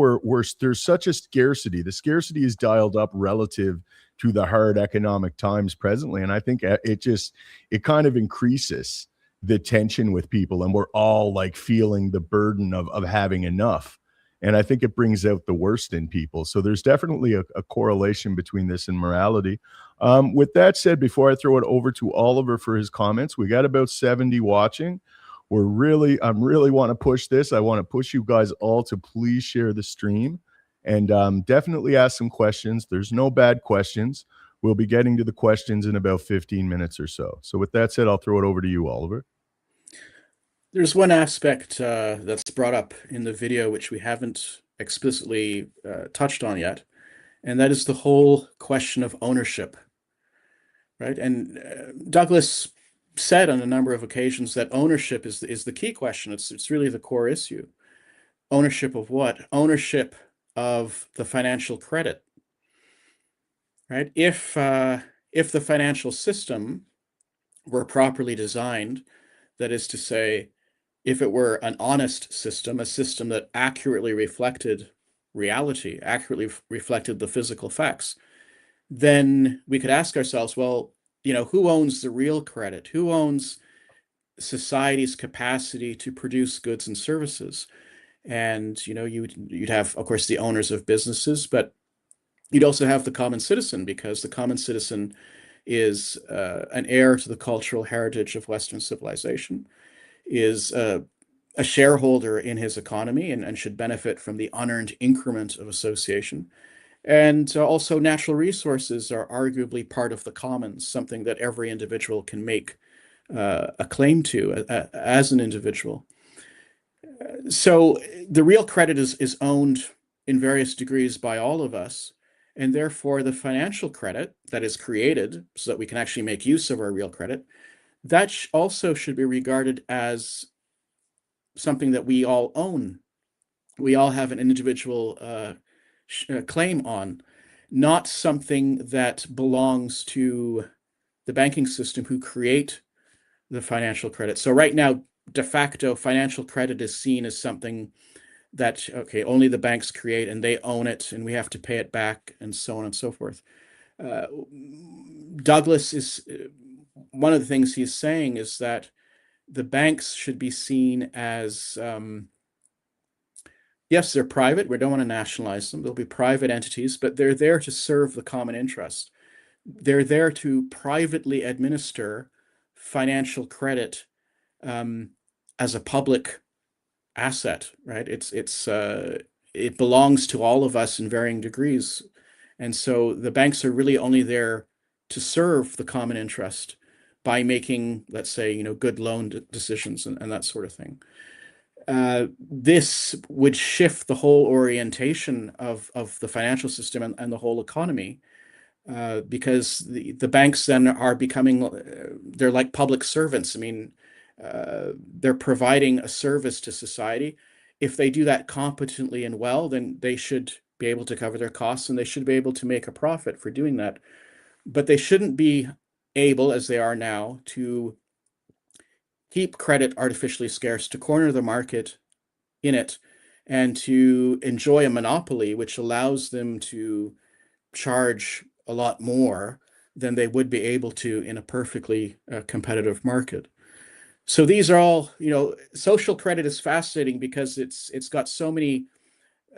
there's such a scarcity. The scarcity is dialed up relative to the hard economic times presently, and I think it kind of increases the tension with people, and we're all like feeling the burden of having enough. And I think it brings out the worst in people. So there's definitely a correlation between this and morality. With that said, before I throw it over to Oliver for his comments, we got about 70 watching. I really want to push this. I want to push you guys all to please share the stream and definitely ask some questions. There's no bad questions. We'll be getting to the questions in about 15 minutes or so. So with that said, I'll throw it over to you, Oliver. There's one aspect that's brought up in the video which we haven't explicitly touched on yet, and that is the whole question of ownership, right? And Douglas said on a number of occasions that ownership is the key question. It's really the core issue. Ownership of what? Ownership of the financial credit, right? If the financial system were properly designed, that is to say, if it were an honest system, a system that accurately reflected reality, accurately reflected the physical facts, then we could ask ourselves, well, who owns the real credit? Who owns society's capacity to produce goods and services? And, you'd have, of course, the owners of businesses, but you'd also have the common citizen, because the common citizen is an heir to the cultural heritage of Western civilization, is a shareholder in his economy and should benefit from the unearned increment of association. And also natural resources are arguably part of the commons, something that every individual can make a claim to as an individual. So the real credit is owned in various degrees by all of us, and therefore the financial credit that is created so that we can actually make use of our real credit, that also should be regarded as something that we all own. We all have an individual claim on, not something that belongs to the banking system who create the financial credit. So right now, de facto, financial credit is seen as something that, okay, only the banks create and they own it and we have to pay it back and so on and so forth. Douglas is, one of the things he's saying is that the banks should be seen as, yes, they're private. We don't want to nationalize them. They'll be private entities, but they're there to serve the common interest. They're there to privately administer financial credit as a public asset, right? It belongs to all of us in varying degrees. And so the banks are really only there to serve the common interest by making, let's say, good loan decisions and that sort of thing. This would shift the whole orientation of the financial system and the whole economy, because the banks then are becoming, they're like public servants. I mean, they're providing a service to society. If they do that competently and well, then they should be able to cover their costs and they should be able to make a profit for doing that. But they shouldn't be able, as they are now, to keep credit artificially scarce, to corner the market in it, and to enjoy a monopoly, which allows them to charge a lot more than they would be able to in a perfectly competitive market. So these are all, social credit is fascinating because it's got so many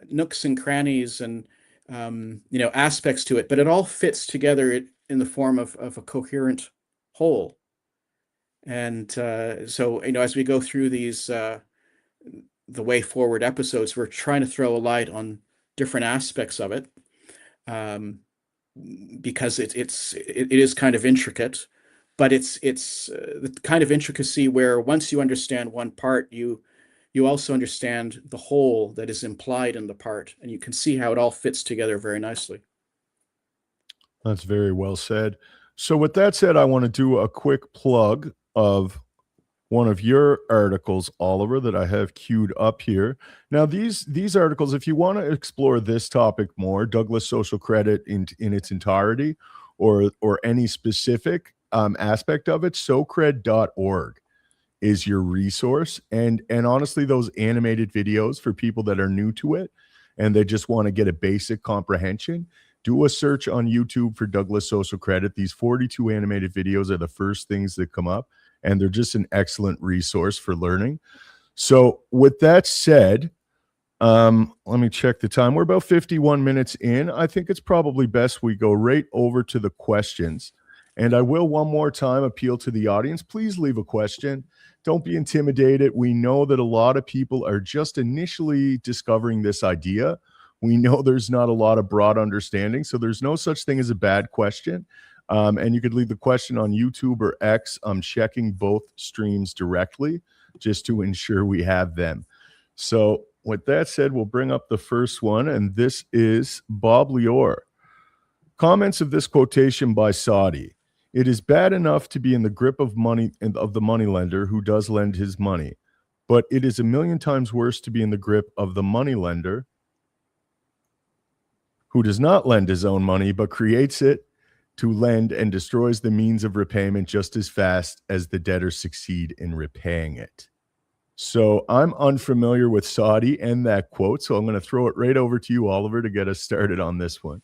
nooks and crannies and aspects to it, but it all fits together in the form of a coherent whole. And so as we go through these the way forward episodes, we're trying to throw a light on different aspects of it, because it is kind of intricate, but it's the kind of intricacy where once you understand one part, you also understand the whole that is implied in the part, and you can see how it all fits together very nicely. That's very well said. So with that said, I want to do a quick plug of one of your articles, Oliver, that I have queued up here. Now, these articles, if you want to explore this topic more, Douglas social credit in its entirety, or any specific aspect of it, socred.org is your resource. And honestly, those animated videos for people that are new to it and they just want to get a basic comprehension, do a search on YouTube for Douglas social credit. These 42 animated videos are the first things that come up, and they're just an excellent resource for learning. So with that said, let me check the time. We're about 51 minutes in. I think it's probably best we go right over to the questions. And I will one more time appeal to the audience. Please leave a question. Don't be intimidated. We know that a lot of people are just initially discovering this idea. We know there's not a lot of broad understanding, so there's no such thing as a bad question. And you could leave the question on YouTube or X. I'm checking both streams directly just to ensure we have them. So with that said, we'll bring up the first one, and this is Bob Lior. Comments of this quotation by Saudi. It is bad enough to be in the grip of money and of the moneylender who does lend his money, but it is a million times worse to be in the grip of the moneylender who does not lend his own money but creates it to lend and destroys the means of repayment just as fast as the debtors succeed in repaying it. So I'm unfamiliar with Saudi and that quote, so I'm going to throw it right over to you, Oliver, to get us started on this one.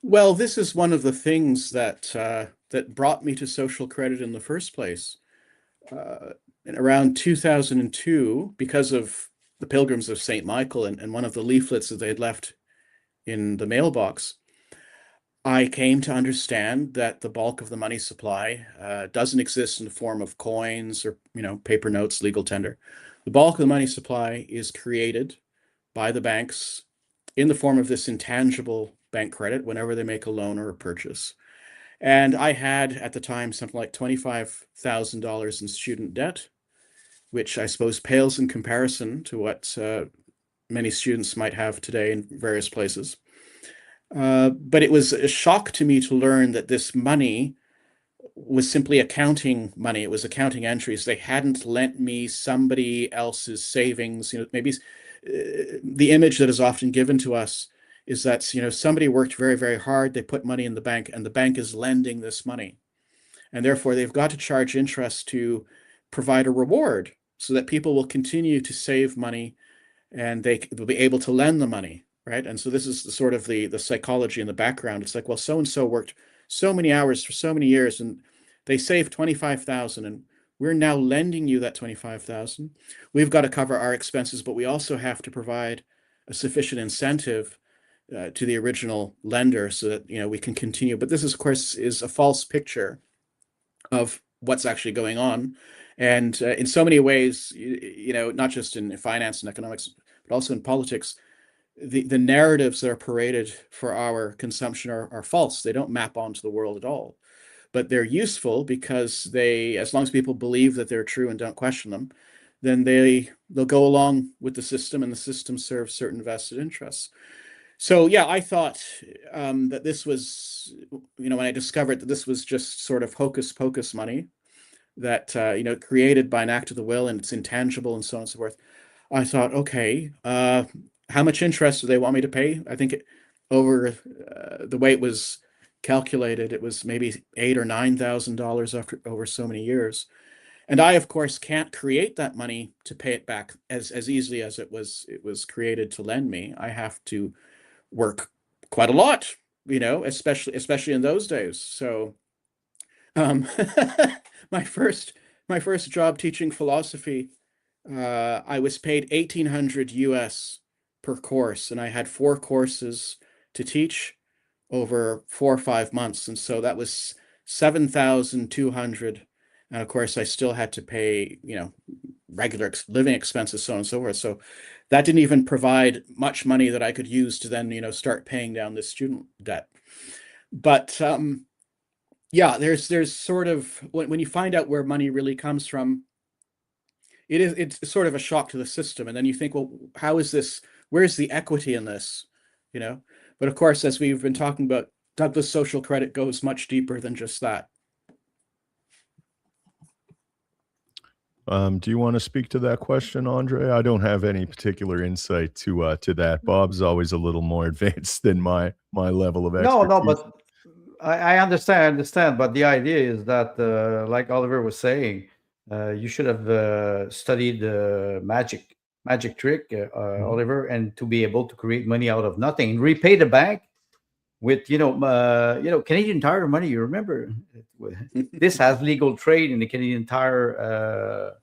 Well, this is one of the things that that brought me to social credit in the first place. In around 2002, because of the Pilgrims of St. Michael and one of the leaflets that they had left in the mailbox, I came to understand that the bulk of the money supply doesn't exist in the form of coins or paper notes, legal tender. The bulk of the money supply is created by the banks in the form of this intangible bank credit whenever they make a loan or a purchase. And I had at the time something like $25,000 in student debt, which I suppose pales in comparison to what many students might have today in various places. But it was a shock to me to learn that this money was simply accounting money. It was accounting entries. They hadn't lent me somebody else's savings. Maybe the image that is often given to us is that somebody worked very, very hard. They put money in the bank, and the bank is lending this money, and therefore they've got to charge interest to provide a reward so that people will continue to save money, and they will be able to lend the money. Right. And so this is the sort of the psychology in the background. It's like, well, so-and-so worked so many hours for so many years and they saved 25,000 and we're now lending you that 25,000. We've got to cover our expenses, but we also have to provide a sufficient incentive to the original lender so that, we can continue. But this is, of course, is a false picture of what's actually going on. And in so many ways, not just in finance and economics, but also in politics, the narratives that are paraded for our consumption are false. They don't map onto the world at all, but they're useful because as long as people believe that they're true and don't question them, then they'll go along with the system, and the system serves certain vested interests. So yeah, I thought that this was, when I discovered that this was just sort of hocus pocus money that created by an act of the will and it's intangible and so on and so forth. I thought, okay, how much interest do they want me to pay? I think over the way it was calculated, it was maybe $8,000 or $9,000 over so many years. And I, of course, can't create that money to pay it back as easily as it was created to lend me. I have to work quite a lot, especially in those days. So um, my first job teaching philosophy, I was paid 1,800 US per course, and I had 4 courses to teach over 4 or 5 months, and so that was 7,200. And of course, I still had to pay, regular living expenses, so on and so forth. So that didn't even provide much money that I could use to then, start paying down this student debt. But yeah, there's sort of, when you find out where money really comes from, it's sort of a shock to the system. And then you think, well, how is this? Where's the equity in this? But of course, as we've been talking about, Douglas social credit goes much deeper than just that. Do you want to speak to that question, Andre? I don't have any particular insight to that. Bob's always a little more advanced than my level of expertise. No, but I understand. But the idea is that, like Oliver was saying, you should have studied magic trick, Oliver, and to be able to create money out of nothing and repay the bank with Canadian Tire money. You remember this has legal trade in the Canadian Tire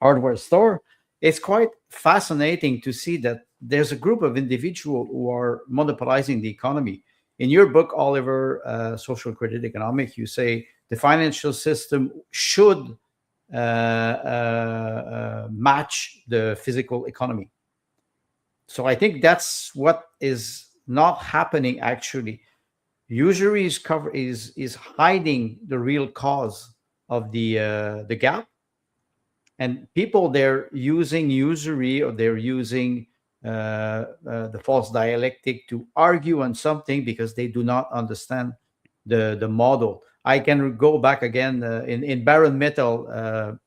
hardware store. It's quite fascinating to see that there's a group of individuals who are monopolizing the economy. In your book, Oliver, Social Credit Economics, you say the financial system should match the physical economy. So I think that's what is not happening actually. Usury is hiding the real cause of the gap, and people, they're using usury, or they're using the false dialectic to argue on something because they do not understand the model. I can go back again in Baron Metal.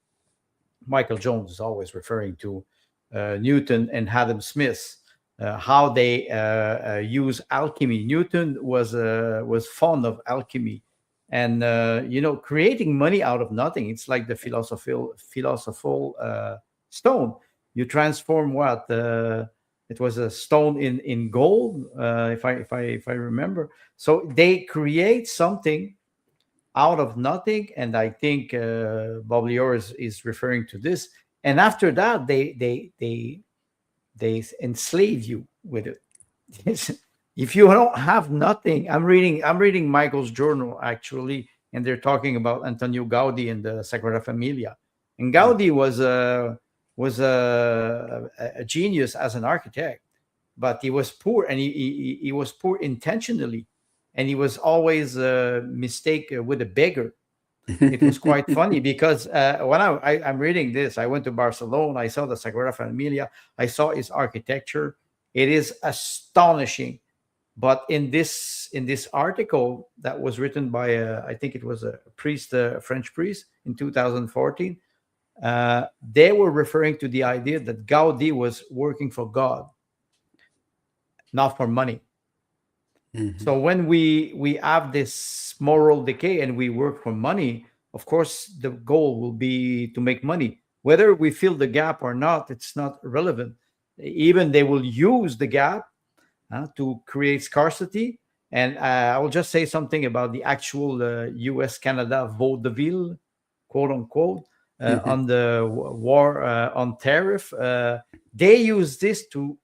Michael Jones is always referring to Newton and Adam Smith, how they use alchemy. Newton was fond of alchemy, and creating money out of nothing. It's like the philosophical stone. You transform what it was, a stone in gold, if I remember. So they create something out of nothing, and I think Bob Lior is referring to this. And after that, they enslave you with it. If you don't have nothing, I'm reading Michael's journal actually, and they're talking about Antonio Gaudi and the Sagrada Familia. And Gaudi was a genius as an architect, but he was poor, and he was poor intentionally, and he was always mistaken with a beggar. It was quite funny because when I'm reading this, I went to Barcelona, I saw the Sagrada Familia, I saw his architecture. It is astonishing. But in this article that was written by I think it was a priest, a French priest, in 2014, they were referring to the idea that Gaudi was working for God, not for money. Mm-hmm. So when we have this moral decay and we work for money, of course the goal will be to make money. Whether we fill the gap or not, it's not relevant. Even they will use the gap to create scarcity. And I will just say something about the actual US-Canada vaudeville, quote unquote, on the war on tariff. They use this to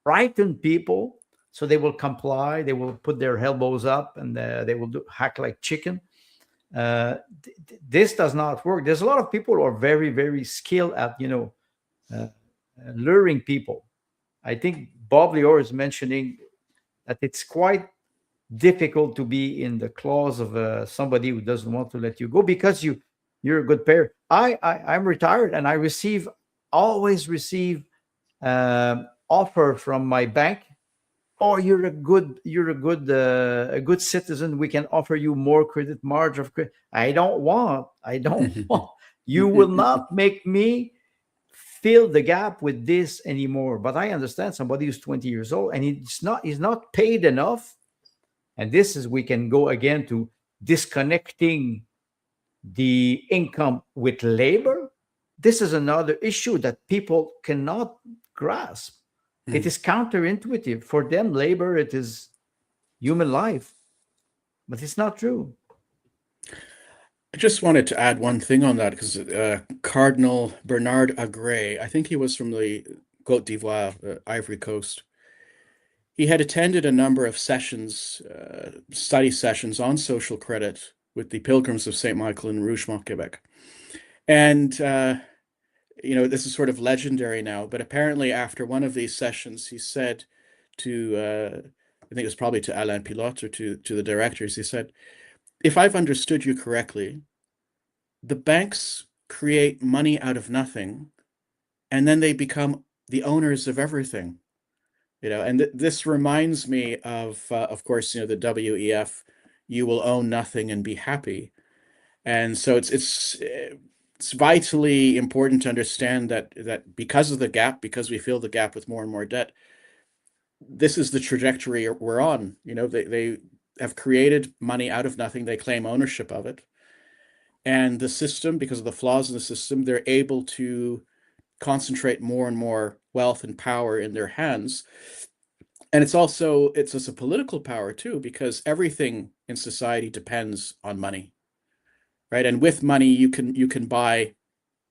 frighten people, so they will comply. They will put their elbows up, and they will hack like chicken. This does not work. There's a lot of people who are very, very skilled at luring people. I think Bob Lior is mentioning that it's quite difficult to be in the claws of somebody who doesn't want to let you go because you're a good payer. I'm retired, and I always receive offer from my bank. Oh, you're a good citizen. We can offer you more credit margin of credit. I don't want. You will not make me fill the gap with this anymore. But I understand somebody who's 20 years old and he's not paid enough. And this is, we can go again to disconnecting the income with labor. This is another issue that people cannot grasp. It is counterintuitive. For them, labor, it is human life, but it's not true. I just wanted to add one thing on that because Cardinal Bernard Agré, I think he was from the Côte d'Ivoire, Ivory Coast. He had attended a number of sessions, study sessions on social credit with the Pilgrims of St. Michael in Rougemont, Quebec. And, this is sort of legendary now, but apparently after one of these sessions, he said to, I think it was probably to Alain Pilote or to the directors, he said, if I've understood you correctly, the banks create money out of nothing, and then they become the owners of everything. And this reminds me of course, the WEF, you will own nothing and be happy. And so it's vitally important to understand that because of the gap, because we fill the gap with more and more debt, this is the trajectory we're on. They have created money out of nothing. They claim ownership of it. And the system, because of the flaws in the system, they're able to concentrate more and more wealth and power in their hands. And it's also a political power too, because everything in society depends on money, right? And with money, you can buy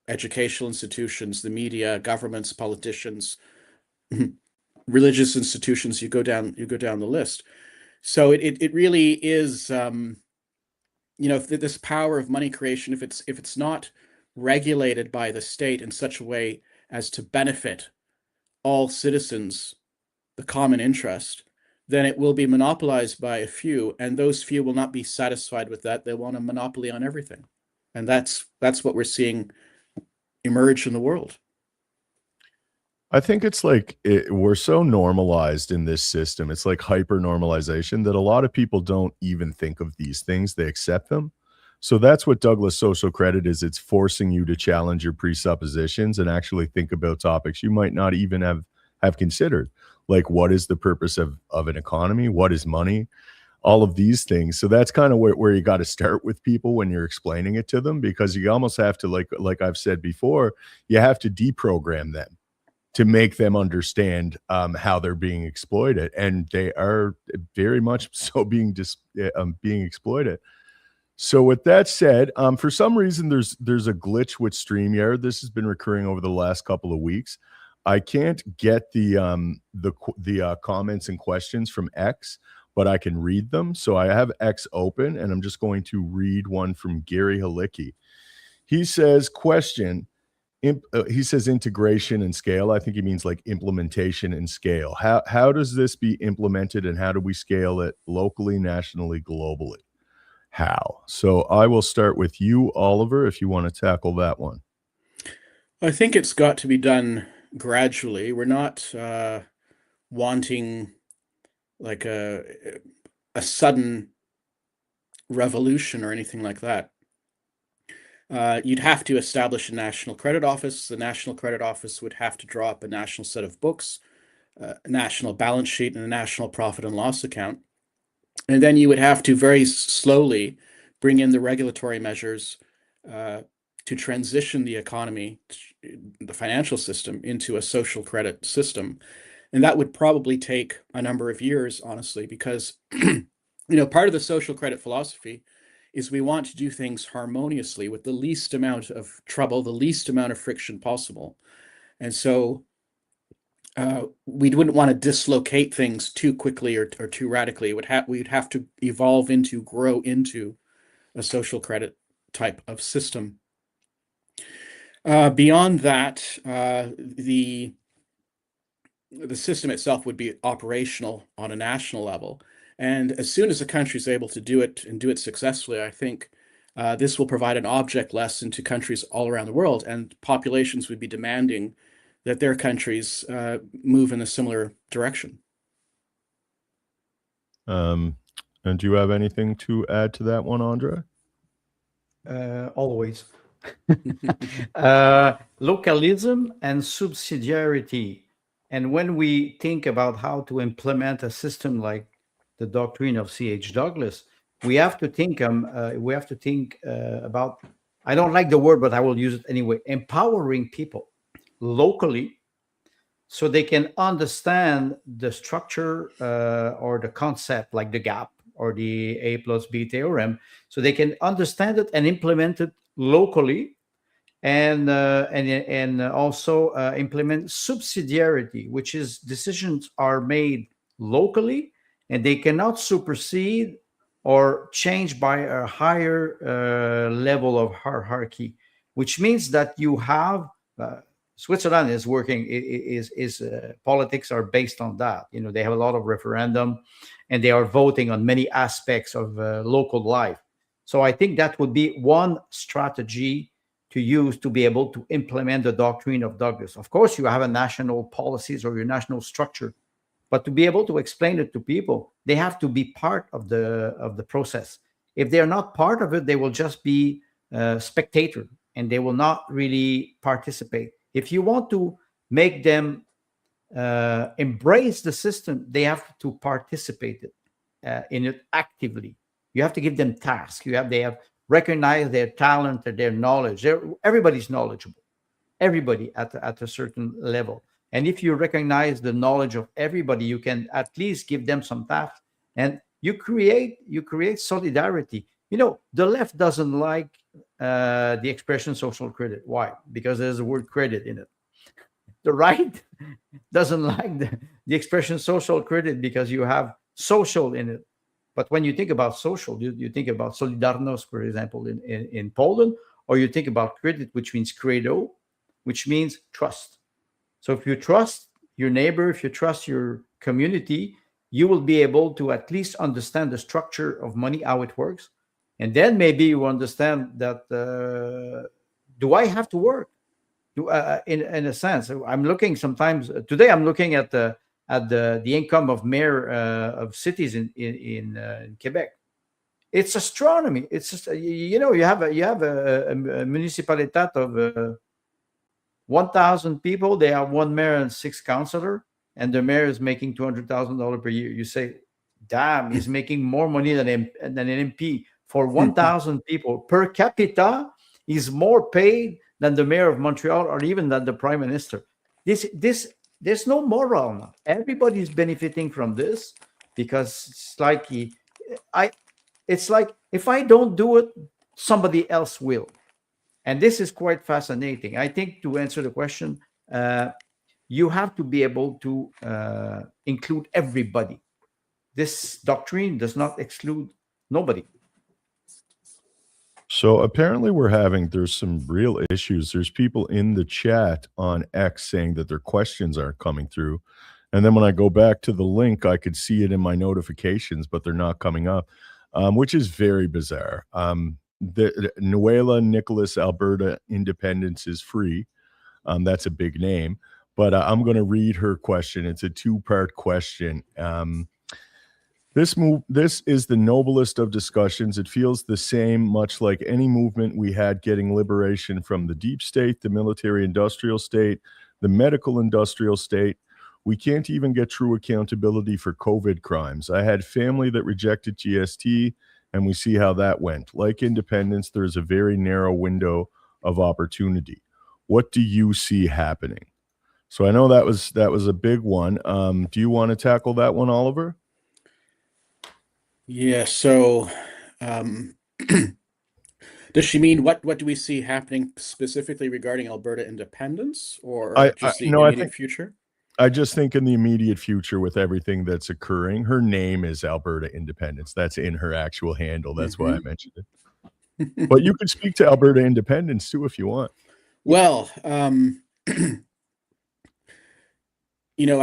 educational institutions, the media, governments, politicians, religious institutions. You go down the list. So it really is, this power of money creation, if it's not regulated by the state in such a way as to benefit all citizens, the common interest, then it will be monopolized by a few, and those few will not be satisfied with that. They want a monopoly on everything. And that's what we're seeing emerge in the world. I think it's like we're so normalized in this system. It's like hyper normalization that a lot of people don't even think of these things. They accept them. So that's what Douglas social credit is. It's forcing you to challenge your presuppositions and actually think about topics you might not even have considered. Like, what is the purpose of an economy? What is money? All of these things. So that's kind of where you got to start with people when you're explaining it to them, because you almost have to, like I've said before, you have to deprogram them to make them understand how they're being exploited, and they are very much so being exploited. So with that said, for some reason there's a glitch with StreamYard. This has been recurring over the last couple of weeks. I can't get the comments and questions from X, but I can read them. So I have X open, and I'm just going to read one from Gary Halicki. He says, question. He says integration and scale. I think he means like implementation and scale. How does this be implemented, and how do we scale it locally, nationally, globally? How? So I will start with you, Oliver, if you want to tackle that one. I think it's got to be done gradually. We're not wanting like a sudden revolution or anything like that. You'd have to establish a national credit office. The national credit office would have to draw up a national set of books, a national balance sheet, and a national profit and loss account. And then you would have to very slowly bring in the regulatory measures to transition the economy, the financial system, into a social credit system. And that would probably take a number of years, honestly, because part of the social credit philosophy is we want to do things harmoniously with the least amount of trouble, the least amount of friction possible. And so we wouldn't want to dislocate things too quickly or too radically. We'd have to grow into a social credit type of system. Beyond that, the system itself would be operational on a national level. And as soon as a country is able to do it and do it successfully, I think this will provide an object lesson to countries all around the world, and populations would be demanding that their countries move in a similar direction. And do you have anything to add to that one, Andre? Always. Localism and subsidiarity. And when we think about how to implement a system like the doctrine of C.H. Douglas, we have to think about, I don't like the word, but I will use it anyway, empowering people locally so they can understand the structure or the concept, like the gap or the A plus B theorem, so they can understand it and implement it locally, and also implement subsidiarity, which is decisions are made locally and they cannot supersede or change by a higher level of hierarchy, which means that you have Switzerland is working is politics are based on that. They have a lot of referendum and they are voting on many aspects of local life. So I think that would be one strategy to use to be able to implement the doctrine of Douglas. Of course, you have a national policies or your national structure, but to be able to explain it to people, they have to be part of the process. If they are not part of it, they will just be spectator and they will not really participate. If you want to make them embrace the system, they have to participate in it actively. You have to give them tasks. They have recognize their talent and their knowledge. Everybody's knowledgeable, everybody at a certain level. And if you recognize the knowledge of everybody, you can at least give them some tasks, and you create solidarity. The left doesn't like the expression social credit. Why? Because there's the word credit in it. The right doesn't like the expression social credit because you have social in it. But when you think about social, you think about Solidarność, for example, in Poland, or you think about credit, which means credo, which means trust. So if you trust your neighbor, if you trust your community, you will be able to at least understand the structure of money, how it works. And then maybe you understand that, do I have to work? In a sense, I'm looking sometimes, today I'm looking at the income of mayor of cities in Quebec. It's astronomy. It's just, you have a municipalitat of 1,000 people. They have one mayor and 6 councillors, and the mayor is making $200,000 per year. You say, damn, he's making more money than an MP. For 1,000 people per capita, he's more paid than the mayor of Montreal or even than the prime minister. There's no moral now. Everybody's benefiting from this because it's like if I don't do it, somebody else will. And this is quite fascinating. I think to answer the question, you have to be able to include everybody. This doctrine does not exclude nobody. So apparently there's some real issues. There's people in the chat on X saying that their questions aren't coming through. And then when I go back to the link, I could see it in my notifications, but they're not coming up, which is very bizarre. The Nuela Nicholas Alberta Independence is free. That's a big name, but I'm going to read her question. It's a 2-part question. This is the noblest of discussions. It feels the same, much like any movement we had getting liberation from the deep state, the military industrial state, the medical industrial state. We can't even get true accountability for COVID crimes. I had family that rejected GST, and we see how that went. Like independence, there's a very narrow window of opportunity. What do you see happening? So I know that was a big one. Do you want to tackle that one, Oliver? Yeah, so does she mean what do we see happening specifically regarding Alberta independence, or just the immediate future? I just think in the immediate future with everything that's occurring. Her name is Alberta Independence. That's in her actual handle. That's why I mentioned it. But you could speak to Alberta Independence too if you want. Well, I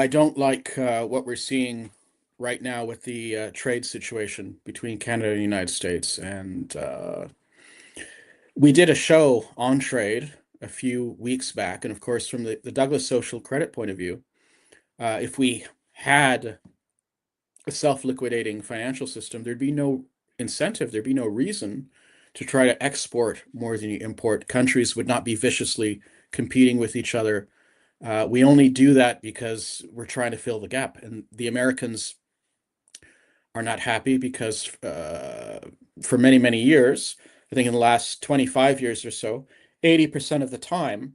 don't like what we're seeing right now with the trade situation between Canada and the United States. And we did a show on trade a few weeks back. And of course, from the Douglas social credit point of view, if we had a self-liquidating financial system, there'd be no incentive, there'd be no reason to try to export more than you import. Countries would not be viciously competing with each other. We only do that because we're trying to fill the gap. And the Americans are not happy because for many, many years, I think in the last 25 years or so, 80% of the time,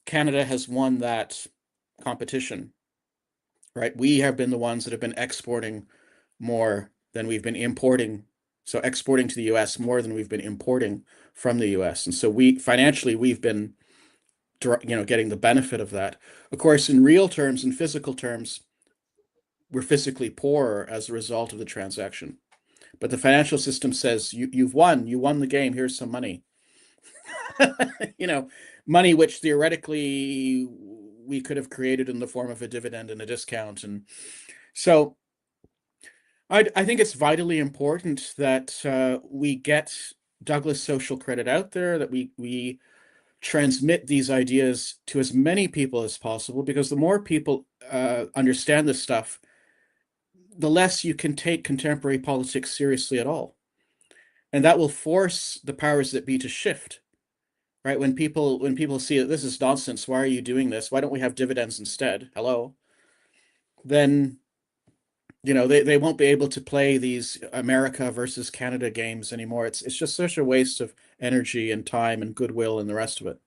Canada has won that competition, right? We have been the ones that have been exporting more than we've been importing. So exporting to the US more than we've been importing from the US. And so financially, we've been, getting the benefit of that. Of course, in real terms, in physical terms, we're physically poorer as a result of the transaction. But the financial system says, you won the game, here's some money. Money which theoretically we could have created in the form of a dividend and a discount. And so I think it's vitally important that we get Douglas social credit out there, that we transmit these ideas to as many people as possible, because the more people understand this stuff, the less you can take contemporary politics seriously at all. And that will force the powers that be to shift, right? When people see that this is nonsense, why are you doing this? Why don't we have dividends instead? Hello. Then, they won't be able to play these America versus Canada games anymore. It's just such a waste of energy and time and goodwill and the rest of it.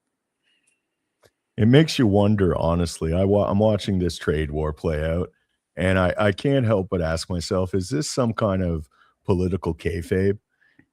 It makes you wonder, honestly. I'm watching this trade war play out, and I can't help but ask myself, is this some kind of political kayfabe?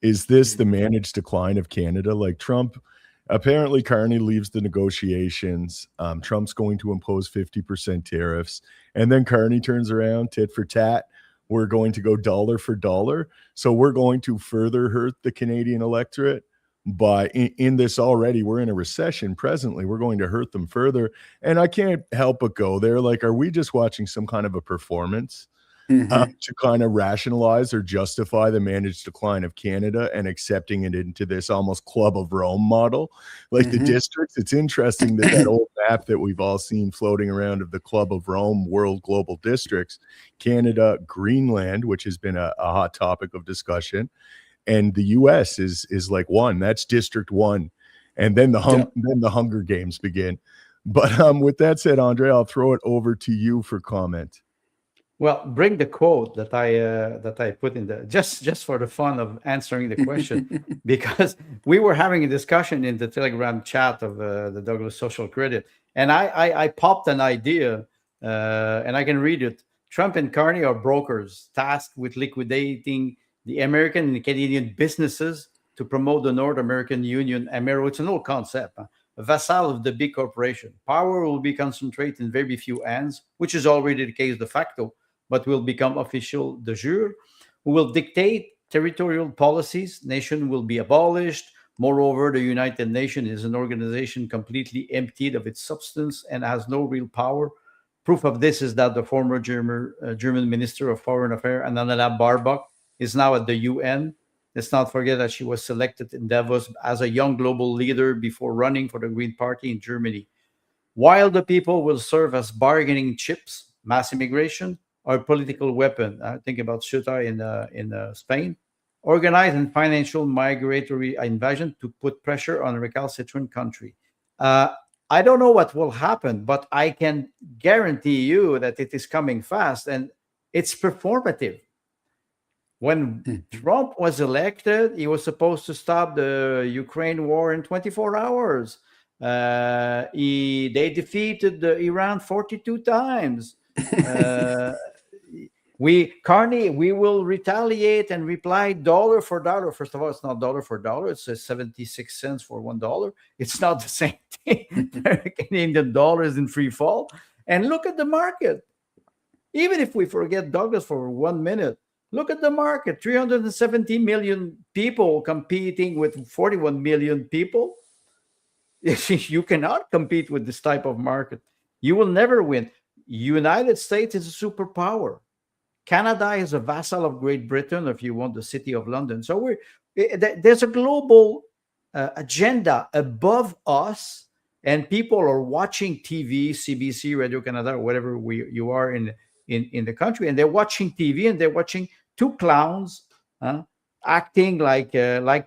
Is this the managed decline of Canada? Like Trump, apparently Carney leaves the negotiations. Trump's going to impose 50% tariffs. And then Carney turns around, tit for tat. We're going to go dollar for dollar. So we're going to further hurt the Canadian electorate. But in this already, we're in a recession presently. We're going to hurt them further. And I can't help but go there. Like, are we just watching some kind of a performance to kind of rationalize or justify the managed decline of Canada and accepting it into this almost Club of Rome model? Like the districts, it's interesting that old map that we've all seen floating around of the Club of Rome world global districts, Canada, Greenland, which has been a hot topic of discussion, and the US is like one. That's District 1. And then the Hunger Games begin. But with that said, Andre, I'll throw it over to you for comment. Well, bring the quote that I put in the just for the fun of answering the question, because we were having a discussion in the Telegram chat of the Douglas Social Credit, and I popped an idea, and I can read it. Trump and Carney are brokers tasked with liquidating the American and Canadian businesses to promote the North American Union. Amero, it's an old concept. A vassal of the big corporation. Power will be concentrated in very few hands, which is already the case de facto, but will become official de jure, who will dictate territorial policies. Nation will be abolished. Moreover, the United Nations is an organization completely emptied of its substance and has no real power. Proof of this is that the former German Minister of Foreign Affairs, Annalena Baerbock, is now at the UN. Let's not forget that she was selected in Davos as a young global leader before running for the Green Party in Germany. While the people will serve as bargaining chips, mass immigration, or political weapon. Think about Ceuta in Spain. Organized and financial migratory invasion to put pressure on a recalcitrant country. I don't know what will happen, but I can guarantee you that it is coming fast, and it's performative. When Trump was elected, he was supposed to stop the Ukraine war in 24 hours. They defeated Iran 42 times. We will retaliate and reply dollar for dollar. First of all, it's not dollar for dollar. It's 76 cents for $1. It's not the same thing. The Canadian dollar is in free fall. And look at the market. Even if we forget Douglas for 1 minute, look at the market. 370 million people competing with 41 million people. You cannot compete with this type of market. You will never win. United States is a superpower. Canada is a vassal of Great Britain, if you want, the City of London. So there's a global agenda above us, and people are watching TV, CBC, Radio-Canada, or whatever you are in the country, and they're watching TV, and they're watching two clowns acting like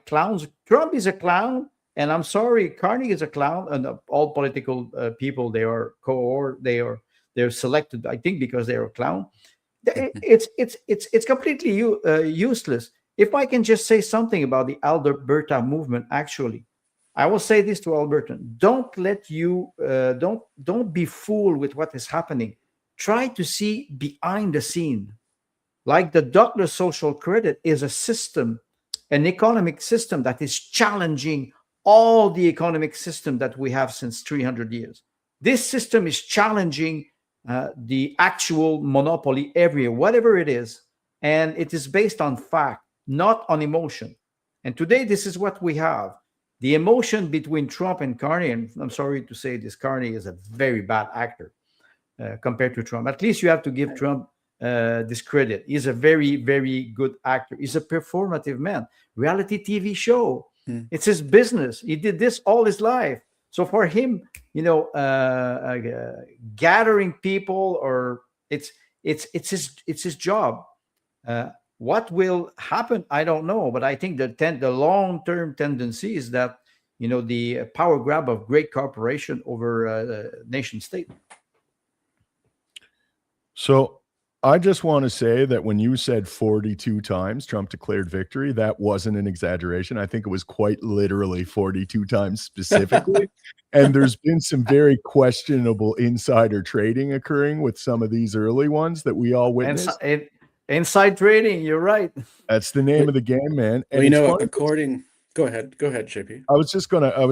clowns. Trump is a clown, and I'm sorry, Carney is a clown, and all political people, they're selected, I think, because they're a clown. It's completely useless. If I can just say something about the Alberta movement, actually, I will say this to Albertan: don't be fooled with what is happening. Try to see behind the scene. Like the Douglas social credit is a system, an economic system that is challenging all the economic system that we have since 300 years. This system is challenging the actual monopoly everywhere, whatever it is. And it is based on fact, not on emotion. And today, this is what we have. The emotion between Trump and Carney, and I'm sorry to say this, Carney is a very bad actor compared to Trump. At least you have to give Trump this credit. He's a very, very good actor. He's a performative man. Reality TV show. It's his business. He did this all his life. So for him, gathering people, or it's his job. What will happen? I don't know, but I think the long-term tendency is that the power grab of great corporation over nation state. So I just want to say that when you said 42 times Trump declared victory, that wasn't an exaggeration. I think it was quite literally 42 times specifically. And there's been some very questionable insider trading occurring with some of these early ones that we all witnessed. Inside trading, you're right. That's the name of the game, man. And go ahead, JP. I was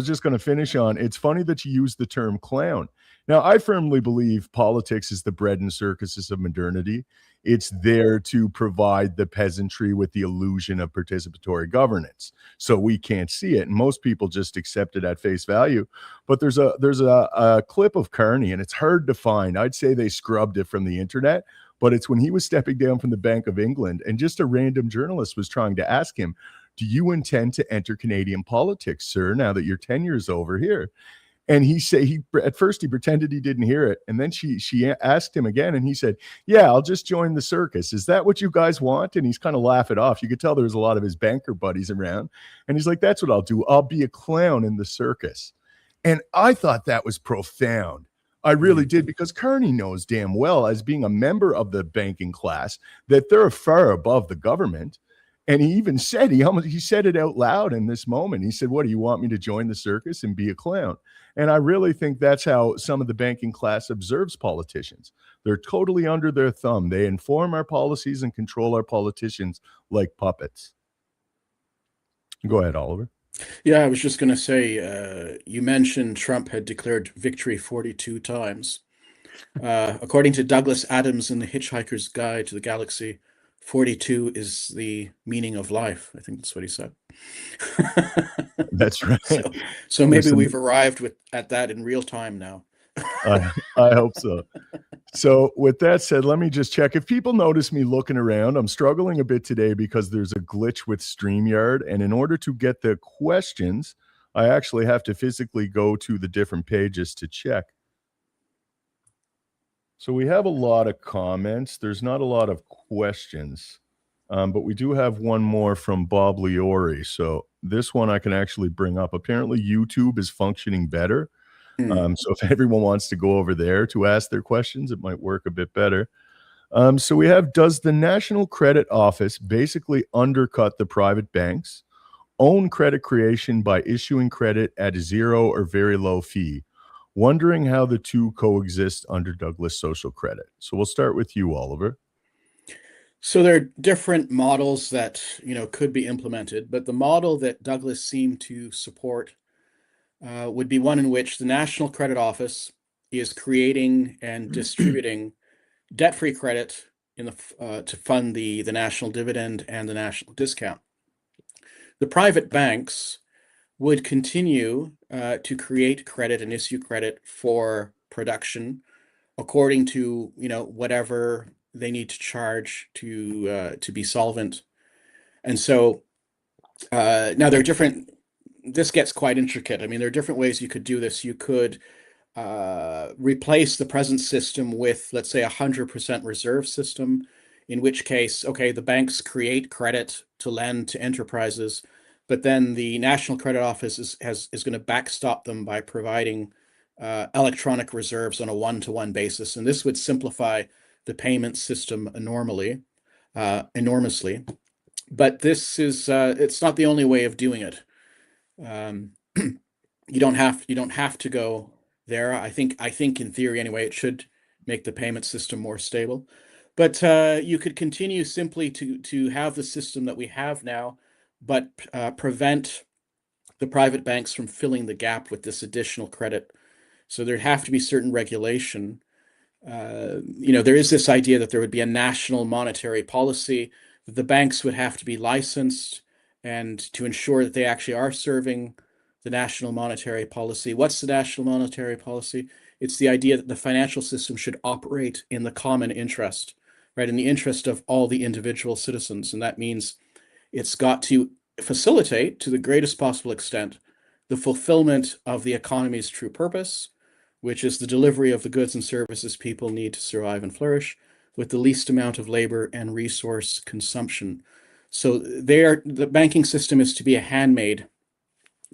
just gonna finish on. It's funny that you use the term clown. Now, I firmly believe politics is the bread and circuses of modernity. It's there to provide the peasantry with the illusion of participatory governance, so we can't see it, and most people just accept it at face value. But there's a clip of Carney, and it's hard to find. I'd say they scrubbed it from the internet, but it's when he was stepping down from the Bank of England, and just a random journalist was trying to ask him, "Do you intend to enter Canadian politics, sir, now that your tenure's over here?" And at first he pretended he didn't hear it. And then she asked him again, and he said, "Yeah, I'll just join the circus. Is that what you guys want?" And he's kind of laughing it off. You could tell there was a lot of his banker buddies around. And he's like, "That's what I'll do. I'll be a clown in the circus." And I thought that was profound. I really did, because Carney knows damn well, as being a member of the banking class, that they're far above the government. And he even said, he said it out loud in this moment. He said, "What, do you want me to join the circus and be a clown?" And I really think that's how some of the banking class observes politicians. They're totally under their thumb. They inform our policies and control our politicians like puppets. Go ahead, Oliver. Yeah, I was just going to say, you mentioned Trump had declared victory 42 times. According to Douglas Adams in The Hitchhiker's Guide to the Galaxy, 42 is the meaning of life. I think that's what he said. That's right. So maybe we've arrived at that in real time now. I hope so. So with that said, let me just check. If people notice me looking around, I'm struggling a bit today because there's a glitch with StreamYard. And in order to get the questions, I actually have to physically go to the different pages to check. So we have a lot of comments. There's not a lot of questions, but we do have one more from Bob Liori. So this one I can actually bring up. Apparently YouTube is functioning better. So if everyone wants to go over there to ask their questions, it might work a bit better. So we have, does the National Credit Office basically undercut the private banks, own credit creation by issuing credit at a zero or very low fee? Wondering how the two coexist under Douglas social credit. So we'll start with you, Oliver. So there are different models that could be implemented, but the model that Douglas seemed to support would be one in which the National Credit Office is creating and distributing debt-free credit to fund the national dividend and the national discount. The private banks would continue to create credit and issue credit for production according to whatever they need to charge to be solvent. And so now there are different. This gets quite intricate. I mean, there are different ways you could do this. You could replace the present system with, let's say, 100% reserve system, in which case, okay, the banks create credit to lend to enterprises, but then the National Credit Office is going to backstop them by providing electronic reserves on a one-to-one basis. And this would simplify the payment system enormously. But this is it's not the only way of doing it. You don't have to go there. I think in theory anyway, it should make the payment system more stable. But you could continue simply to have the system that we have now, but prevent the private banks from filling the gap with this additional credit. So there'd have to be certain regulation. There is this idea that there would be a national monetary policy, that the banks would have to be licensed, and to ensure that they actually are serving the national monetary policy. What's the national monetary policy? It's the idea that the financial system should operate in the common interest, right? In the interest of all the individual citizens. And that means it's got to facilitate, to the greatest possible extent, the fulfillment of the economy's true purpose, which is the delivery of the goods and services people need to survive and flourish, with the least amount of labor and resource consumption. So the banking system is to be a handmaid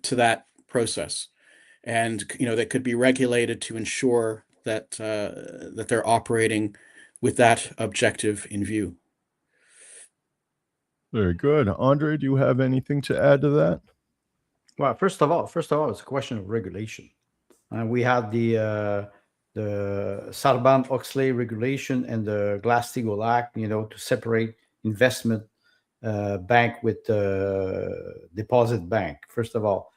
to that process, and that could be regulated to ensure that that they're operating with that objective in view. Very good. Andre, do you have anything to add to that? Well, first of all, it's a question of regulation. We have the Sarbanes-Oxley regulation and the Glass-Steagall Act, to separate investment bank with deposit bank. First of all,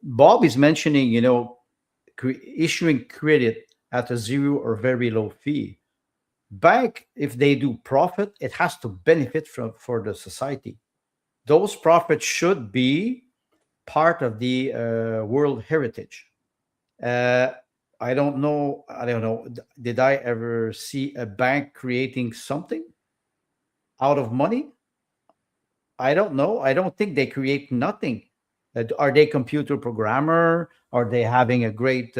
Bob is mentioning, issuing credit at a zero or very low fee. Bank, if they do profit, it has to benefit for the society. Those profits should be part of the world heritage. I don't know. Did I ever see a bank creating something out of money? I don't know. I don't think they create nothing. Are they computer programmer? Are they having a great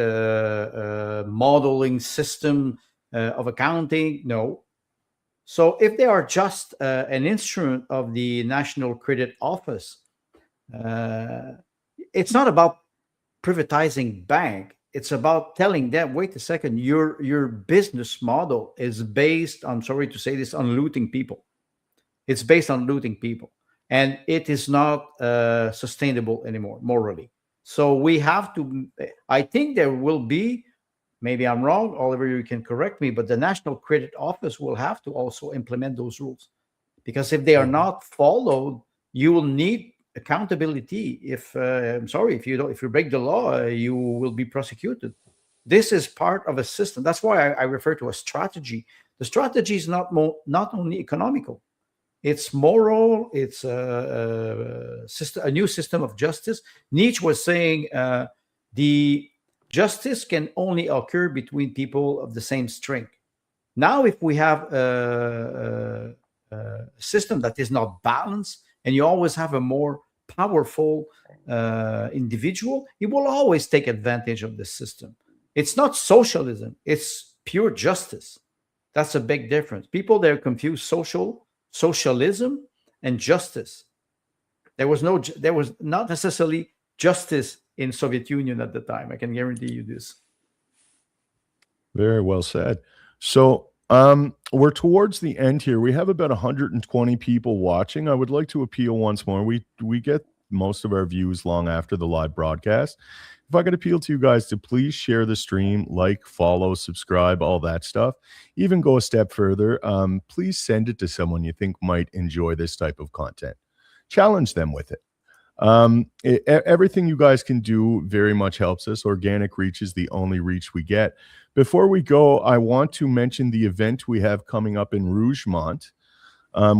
modeling system of accounting? No. So if they are just an instrument of the National Credit Office, it's not about privatizing bank. It's about telling them, wait a second, your business model is based, I'm sorry to say this, on looting people. It's based on looting people. And it is not sustainable anymore, morally. So we have to, I think there will be, maybe I'm wrong, Oliver, you can correct me, but the National Credit Office will have to also implement those rules. Because if they are not followed, you will need accountability. If if you break the law, you will be prosecuted. This is part of a system. That's why I refer to a strategy. The strategy is not only economical. It's moral. It's a new system of justice. Nietzsche was saying the justice can only occur between people of the same strength. Now, if we have a system that is not balanced, and you always have a more powerful individual, he will always take advantage of the system. It's not socialism. It's pure justice. That's a big difference. People, they're confused socialism and justice. There was not necessarily justice in Soviet Union at the time. I can guarantee you this. Very well said. So we're towards the end here. We have about 120 people watching. I would like to appeal once more. We get most of our views long after the live broadcast. If I could appeal to you guys to please share the stream, like, follow, subscribe, all that stuff. Even go a step further. Please send it to someone you think might enjoy this type of content. Challenge them with it. Everything you guys can do very much helps us. Organic reach is the only reach we get. Before we go, I want to mention the event we have coming up in Rougemont.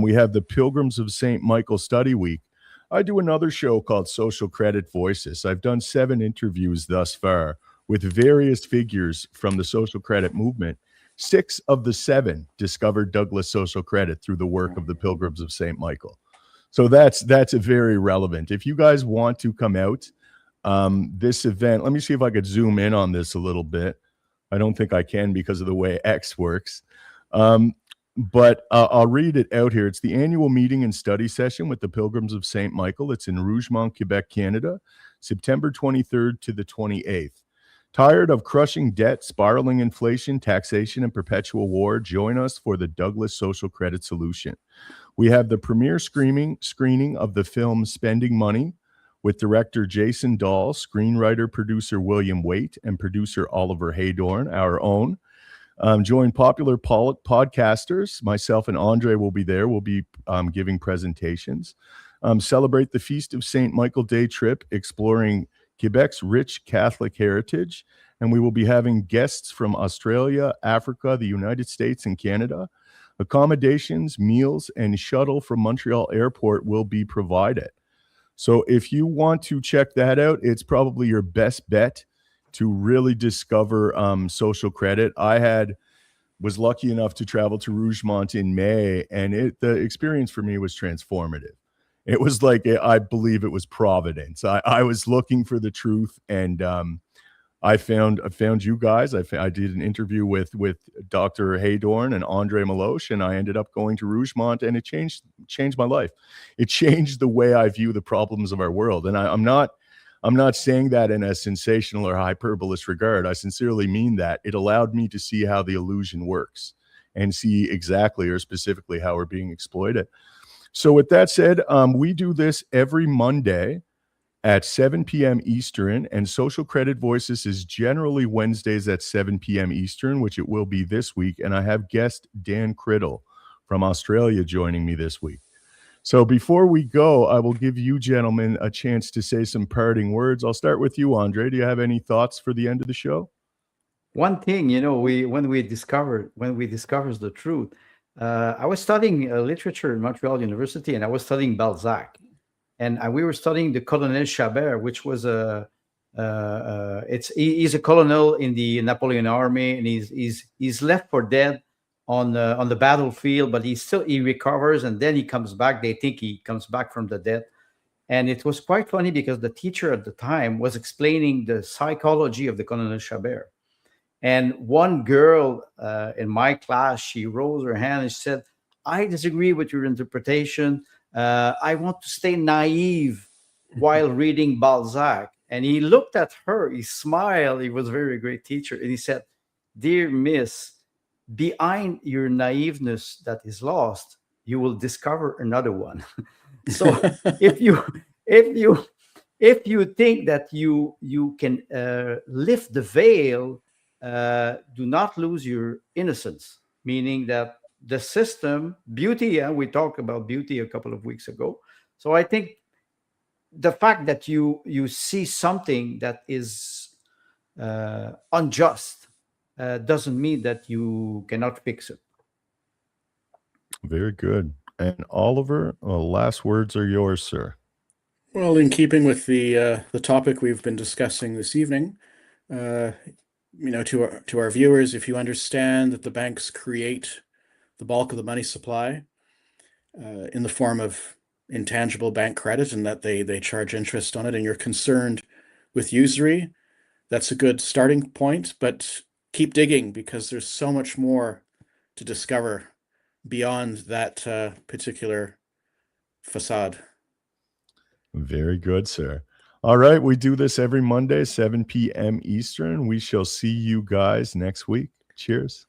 We have the Pilgrims of St. Michael Study Week. I do another show called Social Credit Voices. I've done 7 interviews thus far with various figures from the social credit movement. 6 of the 7 discovered Douglas social credit through the work of the Pilgrims of St. Michael. So that's very relevant. If you guys want to come out, this event, let me see if I could zoom in on this a little bit. I don't think I can because of the way X works. But I'll read it out here. It's the annual meeting and study session with the Pilgrims of St. Michael. It's in Rougemont, Quebec, Canada, September 23rd to the 28th. Tired of crushing debt, spiraling inflation, taxation, and perpetual war? Join us for the Douglas Social Credit Solution. We have the premiere screening of the film Spending Money with director Jason Dahl, screenwriter, producer William Waite, and producer Oliver Heydorn, our own. Join popular podcasters. Myself and Andre will be there. We'll be giving presentations. Celebrate the Feast of St. Michael Day trip, exploring Quebec's rich Catholic heritage. And we will be having guests from Australia, Africa, the United States, and Canada. Accommodations, meals, and shuttle from Montreal Airport will be provided. So if you want to check that out, it's probably your best bet to really discover social credit. I was lucky enough to travel to Rougemont in May, and the experience for me was transformative. It was like, I believe it was Providence. I was looking for the truth, and I found you guys. I did an interview with Dr. Heydorn and Andre Meloche, and I ended up going to Rougemont, and it changed my life. It changed the way I view the problems of our world. And I'm not saying that in a sensational or hyperbolous regard. I sincerely mean that. It allowed me to see how the illusion works and see exactly or specifically how we're being exploited. So with that said, we do this every Monday at 7 p.m. Eastern, and Social Credit Voices is generally Wednesdays at 7 p.m. Eastern, which it will be this week. And I have guest Dan Criddle from Australia joining me this week. So before we go, I will give you gentlemen a chance to say some parting words. I'll start with you, Andre. Do you have any thoughts for the end of the show? One thing, when we discovered the truth, I was studying literature in Montreal University, and I was studying Balzac, and we were studying the Colonel Chabert, which was he's a colonel in the Napoleon army, and he's left for dead on the battlefield, but he recovers, and then he comes back. They think he comes back from the dead. And it was quite funny because the teacher at the time was explaining the psychology of the Colonel Chabert. And one girl in my class, she rose her hand and said, "I disagree with your interpretation. I want to stay naive while reading Balzac." And he looked at her, he smiled. He was a very great teacher. And he said, "Dear miss, behind your naiveness that is lost, you will discover another one." So if you think that you can lift the veil, do not lose your innocence, meaning that the system, beauty, we talked about beauty a couple of weeks ago. So I think the fact that you see something that is unjust doesn't mean that you cannot fix it. Very good. And Oliver, last words are yours, sir. Well, in keeping with the topic we've been discussing this evening, to our viewers, if you understand that the banks create the bulk of the money supply in the form of intangible bank credit, and that they charge interest on it, and you're concerned with usury, that's a good starting point. But keep digging, because there's so much more to discover beyond that particular facade. Very good, sir. All right, we do this every Monday, 7 p.m. Eastern. We shall see you guys next week. Cheers.